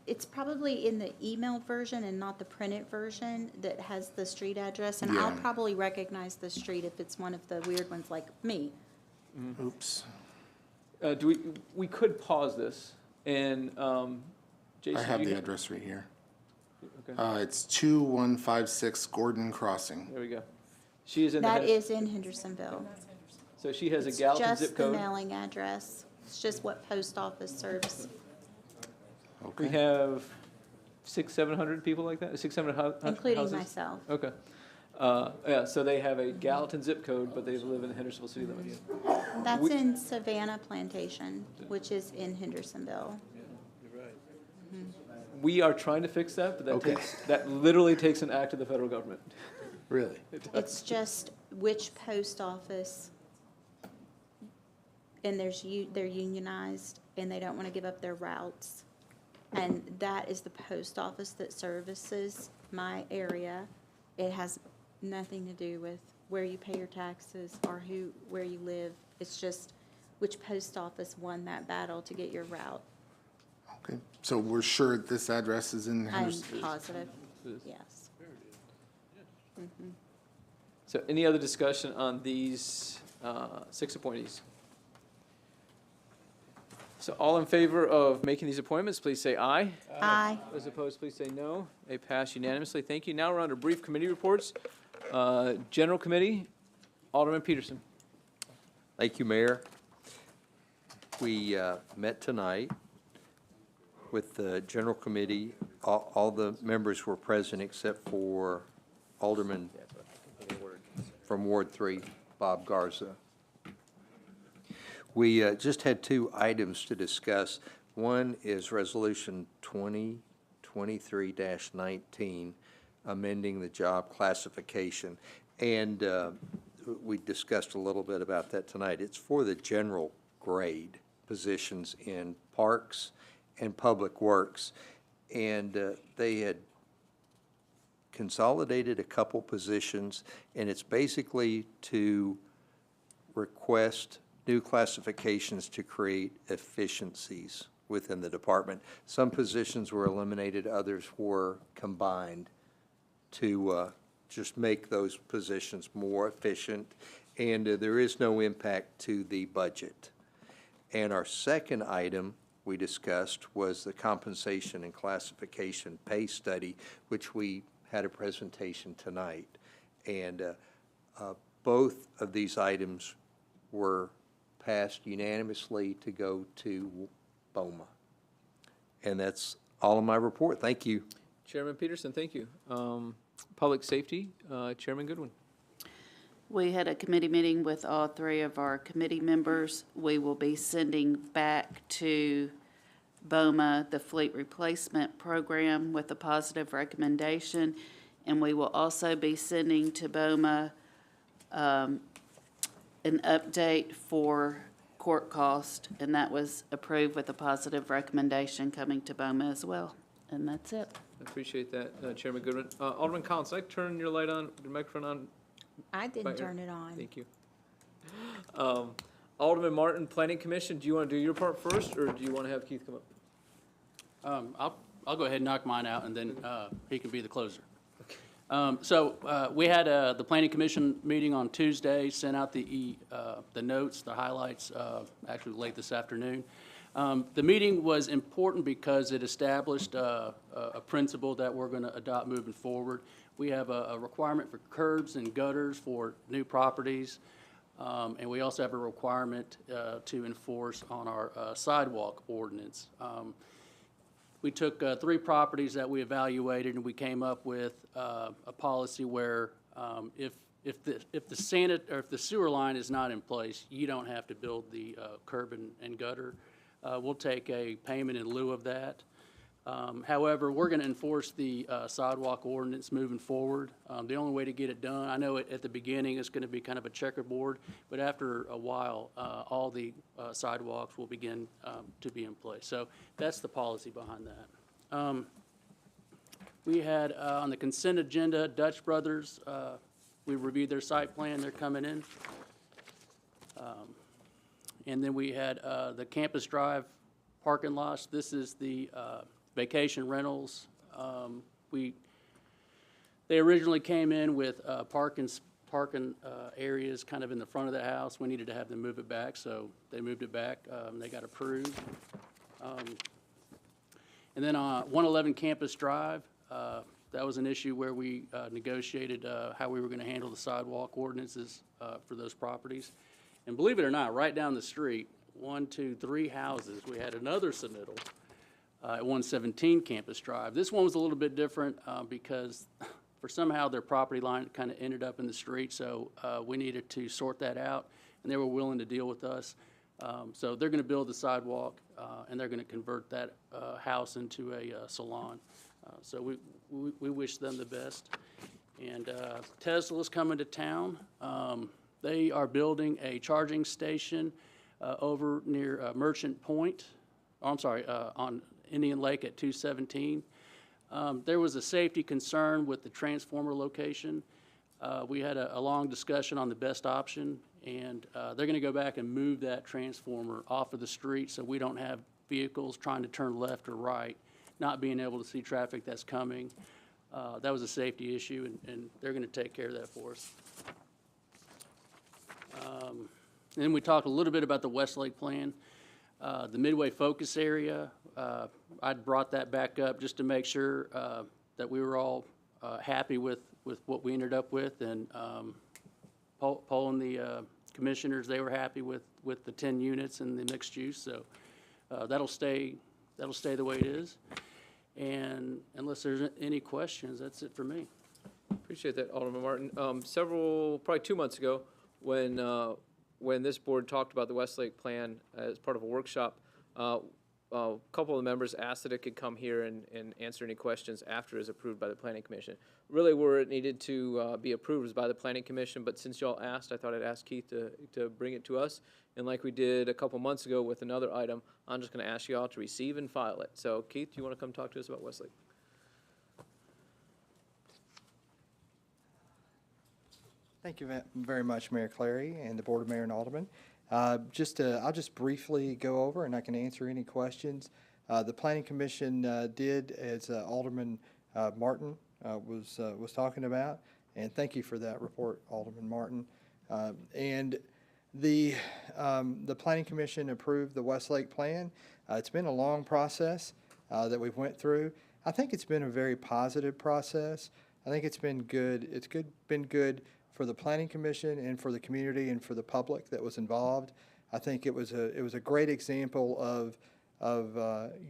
It's probably in the emailed version and not the printed version that has the street address, and I'll Yeah. probably recognize the street if it's one of the weird ones like me. Oops. We could pause this, and Jason. I have you the can- address right here. Okay, It's 2156 Gordon Crossing. there we go. She is in the. That is in Hendersonville. So she has a It's Gallatin just zip the code. mailing address. It's just what post office serves, We have 600-700 people like that, 600 including houses? myself. Okay. Yeah, so they have a Gallatin zip code, but they live in the Hendersonville city limits. That's in Savannah Plantation, which is in Hendersonville. We are trying to fix that, but Okay. that literally takes an act of the federal government. Really? It's just which post office, and they're unionized, and they don't want to give up their routes. And that is the post office that services my area. It has nothing to do with where you pay your taxes or where you live. It's just which post office won that battle to get your route. Okay, so we're sure this address is in I'm Henderson? positive, yes. So any other discussion on these 6 appointees? So all in favor of making these appointments, please say aye. Aye. Those opposed, please say no. They pass unanimously. Thank you. Now we're on to brief committee reports. General Committee, Alderman Peterson. Thank you, Mayor. We met tonight with the General Committee. All the members were present except for Alderman from Ward 3, Bob Garza. We just had 2 items to discuss. One is Resolution 2023-19, amending the job classification. And we discussed a little bit about that tonight. It's for the general grade positions in parks and public works. And they had consolidated a couple positions, and it's basically to request new classifications to create efficiencies within the department. Some positions were eliminated, others were combined to just make those positions more efficient, and there is no impact to the budget. And our second item we discussed was the compensation and classification pay study, which we had a presentation tonight. And both of these items were passed unanimously to go to BOMA. And that's all of my report. Thank you. Chairman Peterson, thank you. Public Safety, Chairman Goodwin. We had a committee meeting with all 3 of our committee members. We will be sending back to BOMA the fleet replacement program with a positive recommendation. And we will also be sending to BOMA an update for court cost, and that was approved with a positive recommendation coming to BOMA as well. And that's it. I appreciate that, Chairman Goodwin. Alderman Collins, did I turn your light on, your microphone on? I didn't turn it on. Thank you. Alderman Martin, Planning Commission, do you want to do your part first, or do you want to have Keith come up? I'll go ahead and knock mine out, and then he can be the closer. So we had the Planning Commission meeting on Tuesday, sent out the notes, the highlights, actually late this afternoon. The meeting was important because it established a principle that we're going to adopt moving forward. We have a requirement for curbs and gutters for new properties, and we also have a requirement to enforce on our sidewalk ordinance. We took 3 properties that we evaluated, and we came up with a policy where if the sewer line is not in place, you don't have to build the curb and gutter. We'll take a payment in lieu of that. However, we're going to enforce the sidewalk ordinance moving forward. The only way to get it done, I know at the beginning it's going to be kind of a checkerboard, but after a while, all the sidewalks will begin to be in place. So that's the policy behind that. We had on the consent agenda, Dutch Brothers. We reviewed their site plan. They're coming in. And then we had the Campus Drive parking lots. This is the vacation rentals. They originally came in with parking areas kind of in the front of the house. We needed to have them move it back, so they moved it back. They got approved. And then on 111 Campus Drive, that was an issue where we negotiated how we were going to handle the sidewalk ordinances for those properties. And believe it or not, right down the street, 1, 2, 3 houses, we had another submittal at 117 Campus Drive. This one was a little bit different because For somehow their property line kind of ended up in the street, so we needed to sort that out, and they were willing to deal with us. So they're going to build the sidewalk, and they're going to convert that house into a salon. So we wish them the best. And Tesla's coming to town. They are building a charging station over near Merchant Point, on Indian Lake at 217. There was a safety concern with the transformer location. We had a long discussion on the best option, and they're going to go back and move that transformer off of the street so we don't have vehicles trying to turn left or right, not being able to see traffic that's coming. That was a safety issue, and they're going to take care of that for us. Then we talked a little bit about the Westlake plan. The Midway focus area, I brought that back up just to make sure that we were all happy with what we ended up with, and polling the commissioners, they were happy with the 10 units and the mixed use, so that'll stay the way it is. And unless there's any questions, that's it for me. Appreciate that, Alderman Martin. Probably 2 months ago, when this board talked about the Westlake plan as part of a workshop, a couple of the members asked that it could come here and answer any questions after it is approved by the Planning Commission. Really, where it needed to be approved was by the Planning Commission, but since y'all asked, I thought I'd ask Keith to bring it to us. And like we did a couple months ago with another item, I'm just going to ask y'all to receive and file it. So, Keith, do you want to come talk to us about Westlake? Thank you very much, Mayor Clary and the Board of Mayor and Aldermen. I'll just briefly go over, and I can answer any questions. The Planning Commission did, as Alderman Martin was talking about, and thank you for that report, Alderman Martin. And the Planning Commission approved the Westlake plan. It's been a long process that we've went through. I think it's been a very positive process. I think it's been good. Been good for the Planning Commission and for the community and for the public that was involved. I think it was a great example of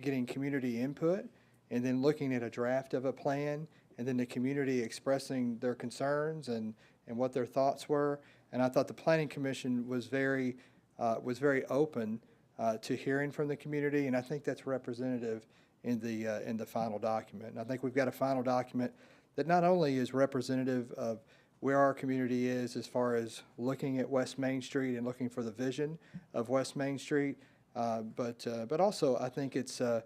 getting community input and then looking at a draft of a plan and then the community expressing their concerns and what their thoughts were. And I thought the Planning Commission was very open to hearing from the community, and I think that's representative in the final document. And I think we've got a final document that not only is representative of where our community is as far as looking at West Main Street and looking for the vision of West Main Street, but also I think it's a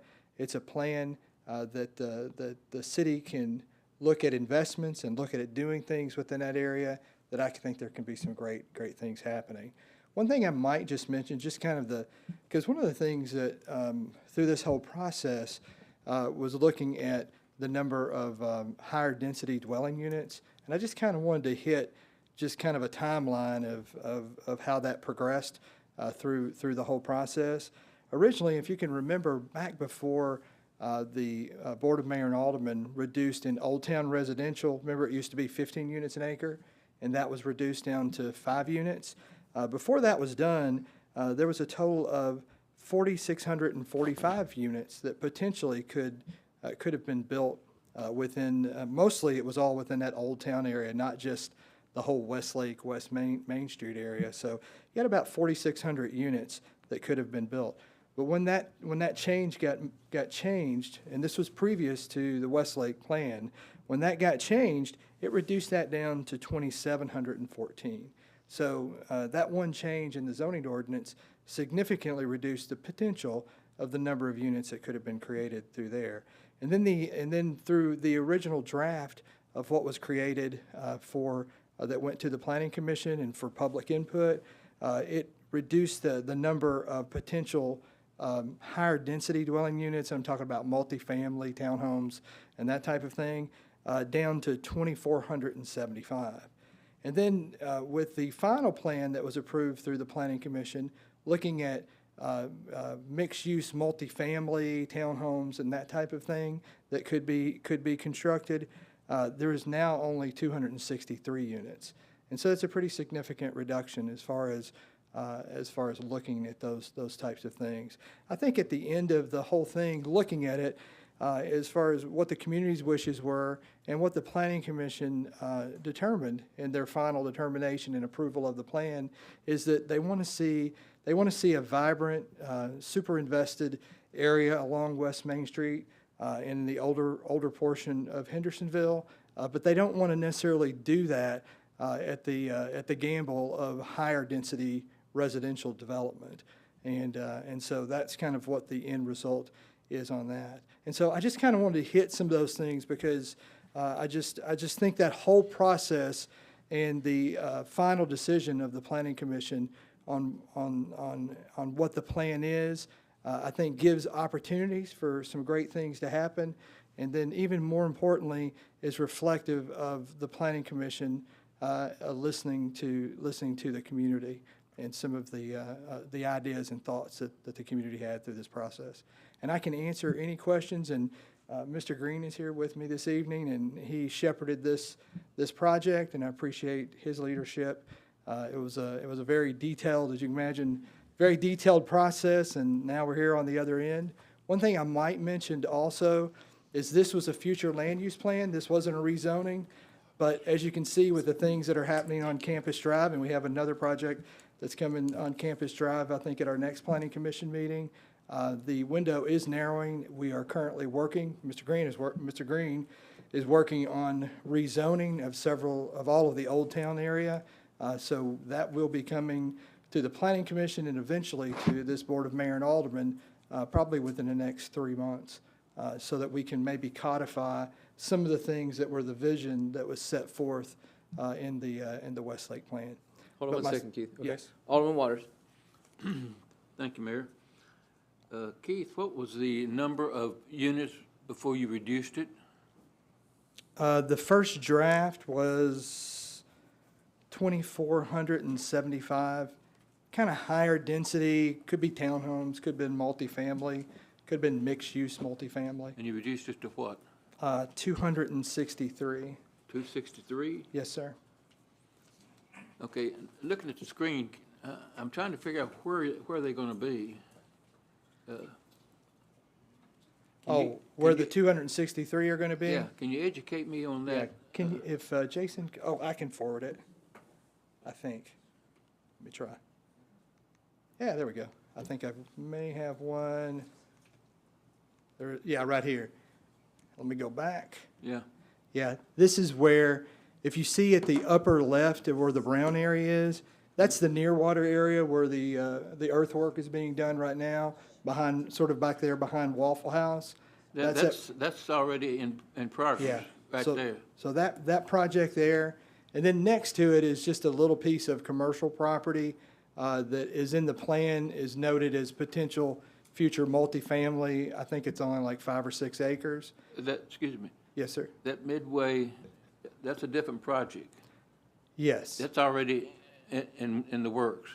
plan that the city can look at investments and look at it doing things within that area that I think there can be some great things happening. One thing I might just mention, just kind of because one of the things that through this whole process was looking at the number of higher density dwelling units, and I just kind of wanted to hit just kind of a timeline of how that progressed through the whole process. Originally, if you can remember back before the Board of Mayor and Aldermen reduced in Old Town residential, remember it used to be 15 units an acre, and that was reduced down to 5 units. Before that was done, there was a total of 4,645 units that potentially could have been built within, mostly it was all within that Old Town area, not just the whole Westlake, West Main Street area. So you had about 4,600 units that could have been built. But when that change got changed, and this was previous to the Westlake plan, when that got changed, it reduced that down to 2,714. So that one change in the zoning ordinance significantly reduced the potential of the number of units that could have been created through there. And then through the original draft of what was created that went to the Planning Commission and for public input, it reduced the number of potential higher density dwelling units. I'm talking about multifamily townhomes and that type of thing, down to 2,475. And then with the final plan that was approved through the Planning Commission, looking at mixed-use multifamily townhomes and that type of thing that could be constructed, there is now only 263 units, and so it's a pretty significant reduction as far as looking at those types of things. I think at the end of the whole thing, looking at it, as far as what the community's wishes were and what the Planning Commission determined in their final determination and approval of the plan, is that they want to see a vibrant, super invested area along West Main Street in the older portion of Hendersonville, but they don't want to necessarily do that at the gamble of higher density residential development. And so that's kind of what the end result is on that. And so I just kind of wanted to hit some of those things because I just think that whole process and the final decision of the Planning Commission on what the plan is, I think gives opportunities for some great things to happen. And then even more importantly, is reflective of the Planning Commission listening to the community and some of the ideas and thoughts that the community had through this process. And I can answer any questions, and Mr. Green is here with me this evening, and he shepherded this project, and I appreciate his leadership. It was a very detailed, as you can imagine, very detailed process, and now we're here on the other end. One thing I might mention also is this was a future land use plan. This wasn't a rezoning, but as you can see with the things that are happening on Campus Drive, and we have another project that's coming on Campus Drive, I think at our next Planning Commission meeting, the window is narrowing. We are currently working, Mr. Green is working on rezoning of all of the Old Town area. So that will be coming to the Planning Commission and eventually to this Board of Mayor and Aldermen, probably within the next 3 months, so that we can maybe codify some of the things that were the vision that was set forth in the Westlake plan. Hold on one second, Keith. Okay. Yes. Alderman Waters. Thank you, Mayor. Keith, what was the number of units before you reduced it? The first draft was 2,475, kind of higher density, could be townhomes, could have been multifamily, could have been mixed-use multifamily. And you reduced it to what? 263. 263? Yes, sir. Okay, looking at the screen, I'm trying to figure out where they're going to be. Where the 263 are going to be? Yeah, can you educate me on that? Yeah, can you, if Jason, I can forward it, I think. Let me try. Yeah, there we go. I think I may have one. There, yeah, right here. Let me go back. Yeah. Yeah, this is where, if you see at the upper left of where the brown area is, that's the near water area where the earthwork is being done right now, sort of back there behind Waffle House. That's already in progress. Yeah. Right So- there. So that project there, and then next to it is just a little piece of commercial property that is in the plan, is noted as potential future multifamily. I think it's only like 5 or 6 acres. Excuse me. Yes, sir. That Midway, that's a different project. Yes. That's already in the works.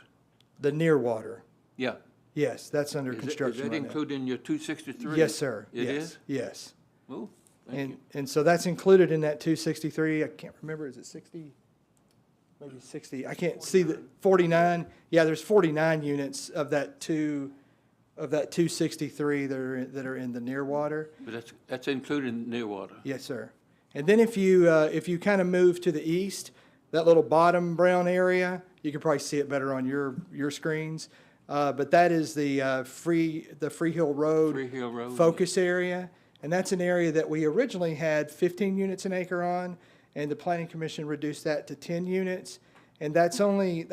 The near water. Yeah. Yes, that's under construction Is that right now. included in your 263? Yes, sir. It Yes. is? Yes. Oh, thank you. And so that's included in that 263. I can't remember, is it 60? Maybe 60. I can't see the 49. Yeah, there's 49 units of that 263 that are in the near water. But that's included in near water. Yes, sir. And then if you kind of move to the east, that little bottom brown area, you can probably see it better on your screens. But that is the Free Hill Road focus area. And that's an area that we originally had 15 units an acre on, and the Planning Commission reduced that to 10 units. And that's only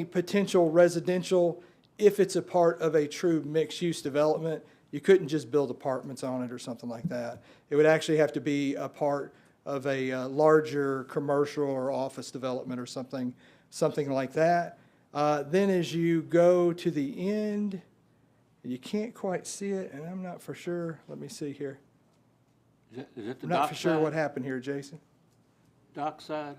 potential residential if it's a part of a true mixed-use development. You couldn't just build apartments on it or something like that. It would actually have to be a part of a larger commercial or office development or something like that. Then as you go to the end, you can't quite see it, and I'm not for sure. Let me see here. Is that the I'm not dock for sure side? what happened here, Jason. Dock side?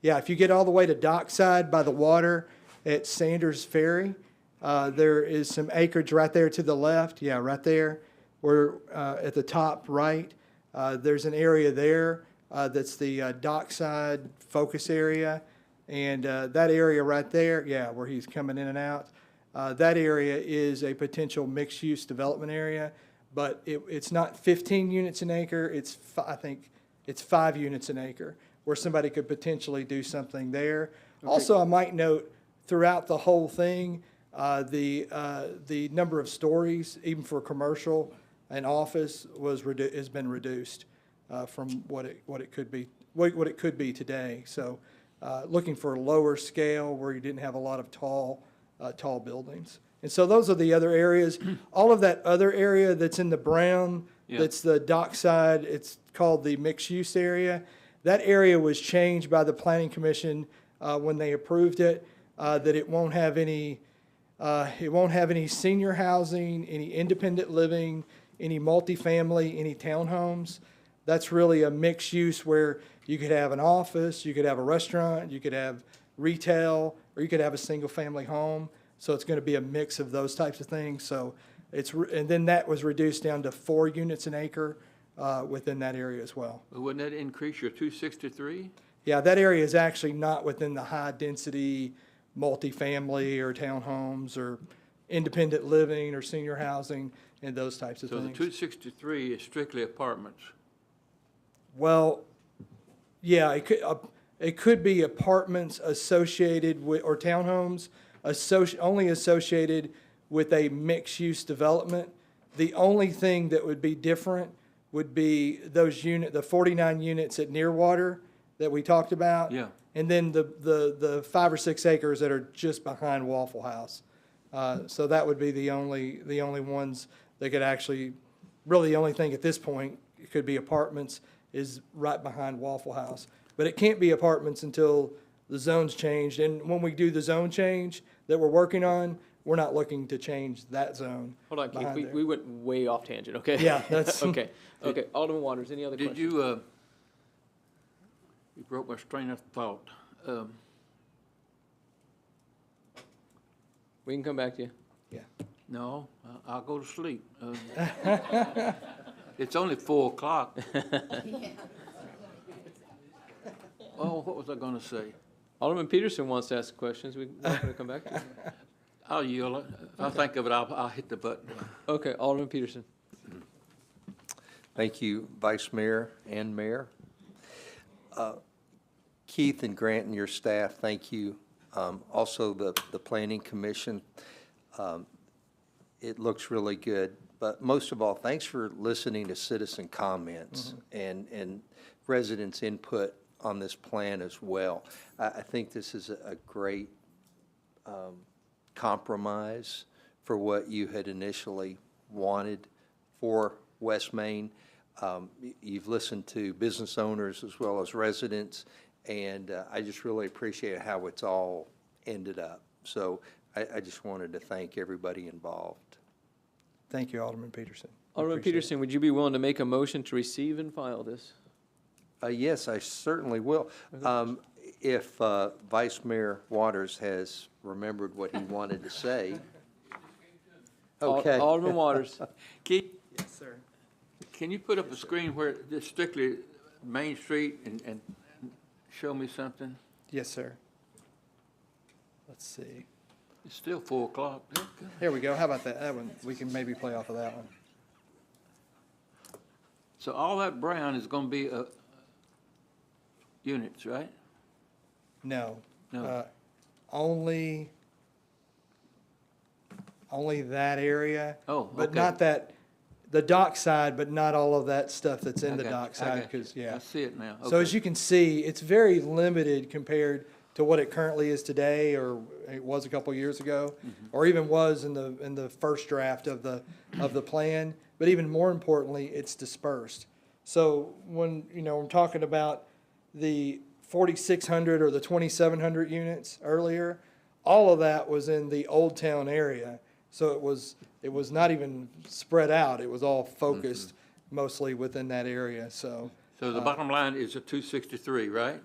Yeah, if you get all the way to Dockside by the water at Sanders Ferry, there is some acreage right there to the left. Yeah, right there. We're at the top right. There's an area there that's the Dockside focus area. And that area right there, yeah, where he's coming in and out, That area is a potential mixed-use development area, but it's not 15 units an acre, I think it's 5 units an acre, where somebody could potentially do something there. Also, I might note, throughout the whole thing, the number of stories, even for commercial and office, has been reduced from what it could be today. So, looking for a lower scale where you didn't have a lot of tall buildings. And so those are the other areas. All of that other area that's in the brown, that's the dockside, it's called the mixed-use area. That area was changed by the Planning Commission when they approved it, that it won't have any senior housing, any independent living, any multifamily, any townhomes. That's really a mixed use where you could have an office, you could have a restaurant, you could have retail, or you could have a single-family home. So it's going to be a mix of those types of things. So and then that was reduced down to 4 units an acre within that area as well. Wouldn't that increase your 263? Yeah, that area is actually not within the high-density multifamily or townhomes or independent living or senior housing and those types of So the things. 263 is strictly apartments? Well, yeah, it could be apartments associated with, or townhomes only associated with a mixed-use development. The only thing that would be different would be the 49 units at Nearwater that we talked about. Yeah. And then the 5 or 6 acres that are just behind Waffle House. So that would be the only ones that could actually, really the only thing at this point, it could be apartments, is right behind Waffle House. But it can't be apartments until the zone's changed. And when we do the zone change that we're working on, we're not looking to change that zone. Hold on, Keith, behind there. we went way off tangent, okay? Yeah, that's- Okay, Alderman Waters, any other Did questions? You broke my train of thought. We can come back to you. Yeah. No, I'll go to sleep. It's only 4 o'clock. Oh, what was I gonna say? Alderman Peterson wants to ask questions. We're going to come back to you. I'll yield. If I think of it, I'll hit the button. Okay, Alderman Peterson. Thank you, Vice Mayor and Mayor. Keith and Grant and your staff, thank you. Also, the Planning Commission. It looks really good. But most of all, thanks for listening to citizen comments and residents' input on this plan as well. I think this is a great compromise for what you had initially wanted for West Main. You've listened to business owners as well as residents, and I just really appreciate how it's all ended up. So I just wanted to thank everybody involved. Thank you, Alderman Peterson. Alderman Peterson, would you be willing to make a motion to receive and file this? Yes, I certainly will. If Vice Mayor Waters has remembered what he wanted to say. Okay. Alderman Waters. Keith, Yes, sir. can you put up a screen where it's strictly Main Street and show me something? Yes, sir. Let's see. It's still 4 o'clock. Here we go. How about that? That one, we can maybe play off of that one. So all that brown is gonna be units, right? No. No. Only that area. Oh, But okay. not that, the dock side, but not all of that stuff that's in the Okay, dock side, okay. because, yeah. I see it now. So as Okay. you can see, it's very limited compared to what it currently is today, or it was a couple years ago, or even was in the first draft of the plan. But even more importantly, it's dispersed. So when, I'm talking about the 4,600 or the 2,700 units earlier, all of that was in the Old Town area. So it was not even spread out. It was all focused mostly within that area. So So the bottom line is a 263, right?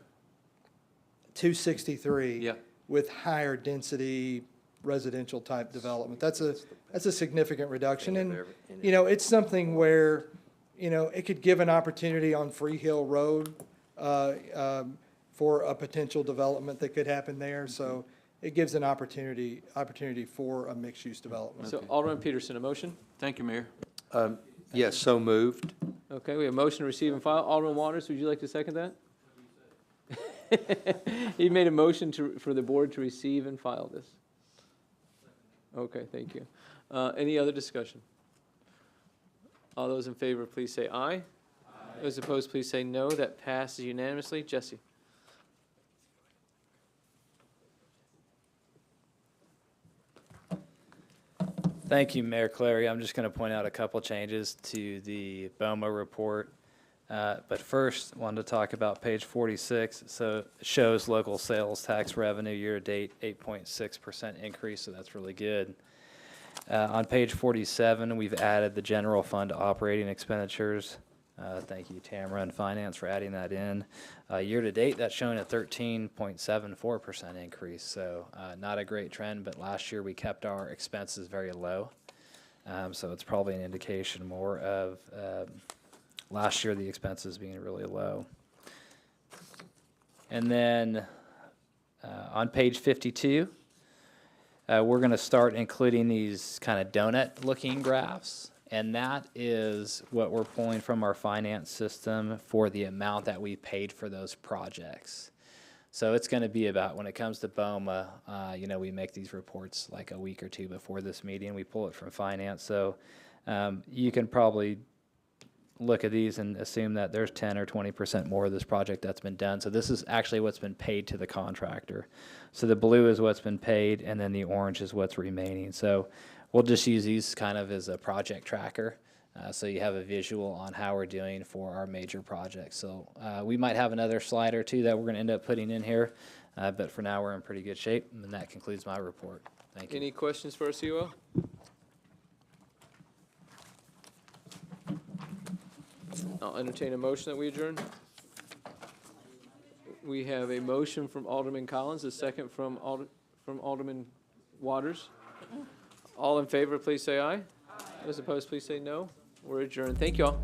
263 Yeah. with higher density residential type development. That's a significant reduction. And, it's something where, it could give an opportunity on Free Hill Road for a potential development that could happen there. So it gives an opportunity for a mixed-use development. So Alderman Peterson, a motion? Thank you, Mayor. Yes, so moved. Okay, we have a motion to receive and file. Alderman Waters, would you like to second that? He made a motion for the board to receive and file this. Okay, thank you. Any other discussion? All those in favor, please say aye. Aye. Those opposed, please say no. That passes unanimously. Jesse? Thank you, Mayor Clary. I'm just going to point out a couple changes to the BOMA report. But first, wanted to talk about page 46. So it shows local sales tax revenue year-to-date, 8.6% increase, so that's really good. On page 47, we've added the general fund operating expenditures. Thank you, Tamara and Finance, for adding that in. Year-to-date, that's showing a 13.74% increase, so not a great trend, but last year we kept our expenses very low. So it's probably an indication more of last year the expenses being really low. And then on page 52, we're going to start including these kind of donut-looking graphs. And that is what we're pulling from our finance system for the amount that we paid for those projects. So it's going to be about, when it comes to BOMA, we make these reports like a week or two before this meeting. We pull it from finance. So you can probably look at these and assume that there's 10 or 20% more of this project that's been done. So this is actually what's been paid to the contractor. So the blue is what's been paid, and then the orange is what's remaining. So we'll just use these kind of as a project tracker, so you have a visual on how we're doing for our major projects. So we might have another slide or two that we're going to end up putting in here, but for now we're in pretty good shape, and that concludes my report. Thank you. Any questions for our COO? I'll entertain a motion that we adjourn. We have a motion from Alderman Collins, a second from Alderman Waters. All in favor, please say aye. Those opposed, please say no. We're adjourned. Thank you all.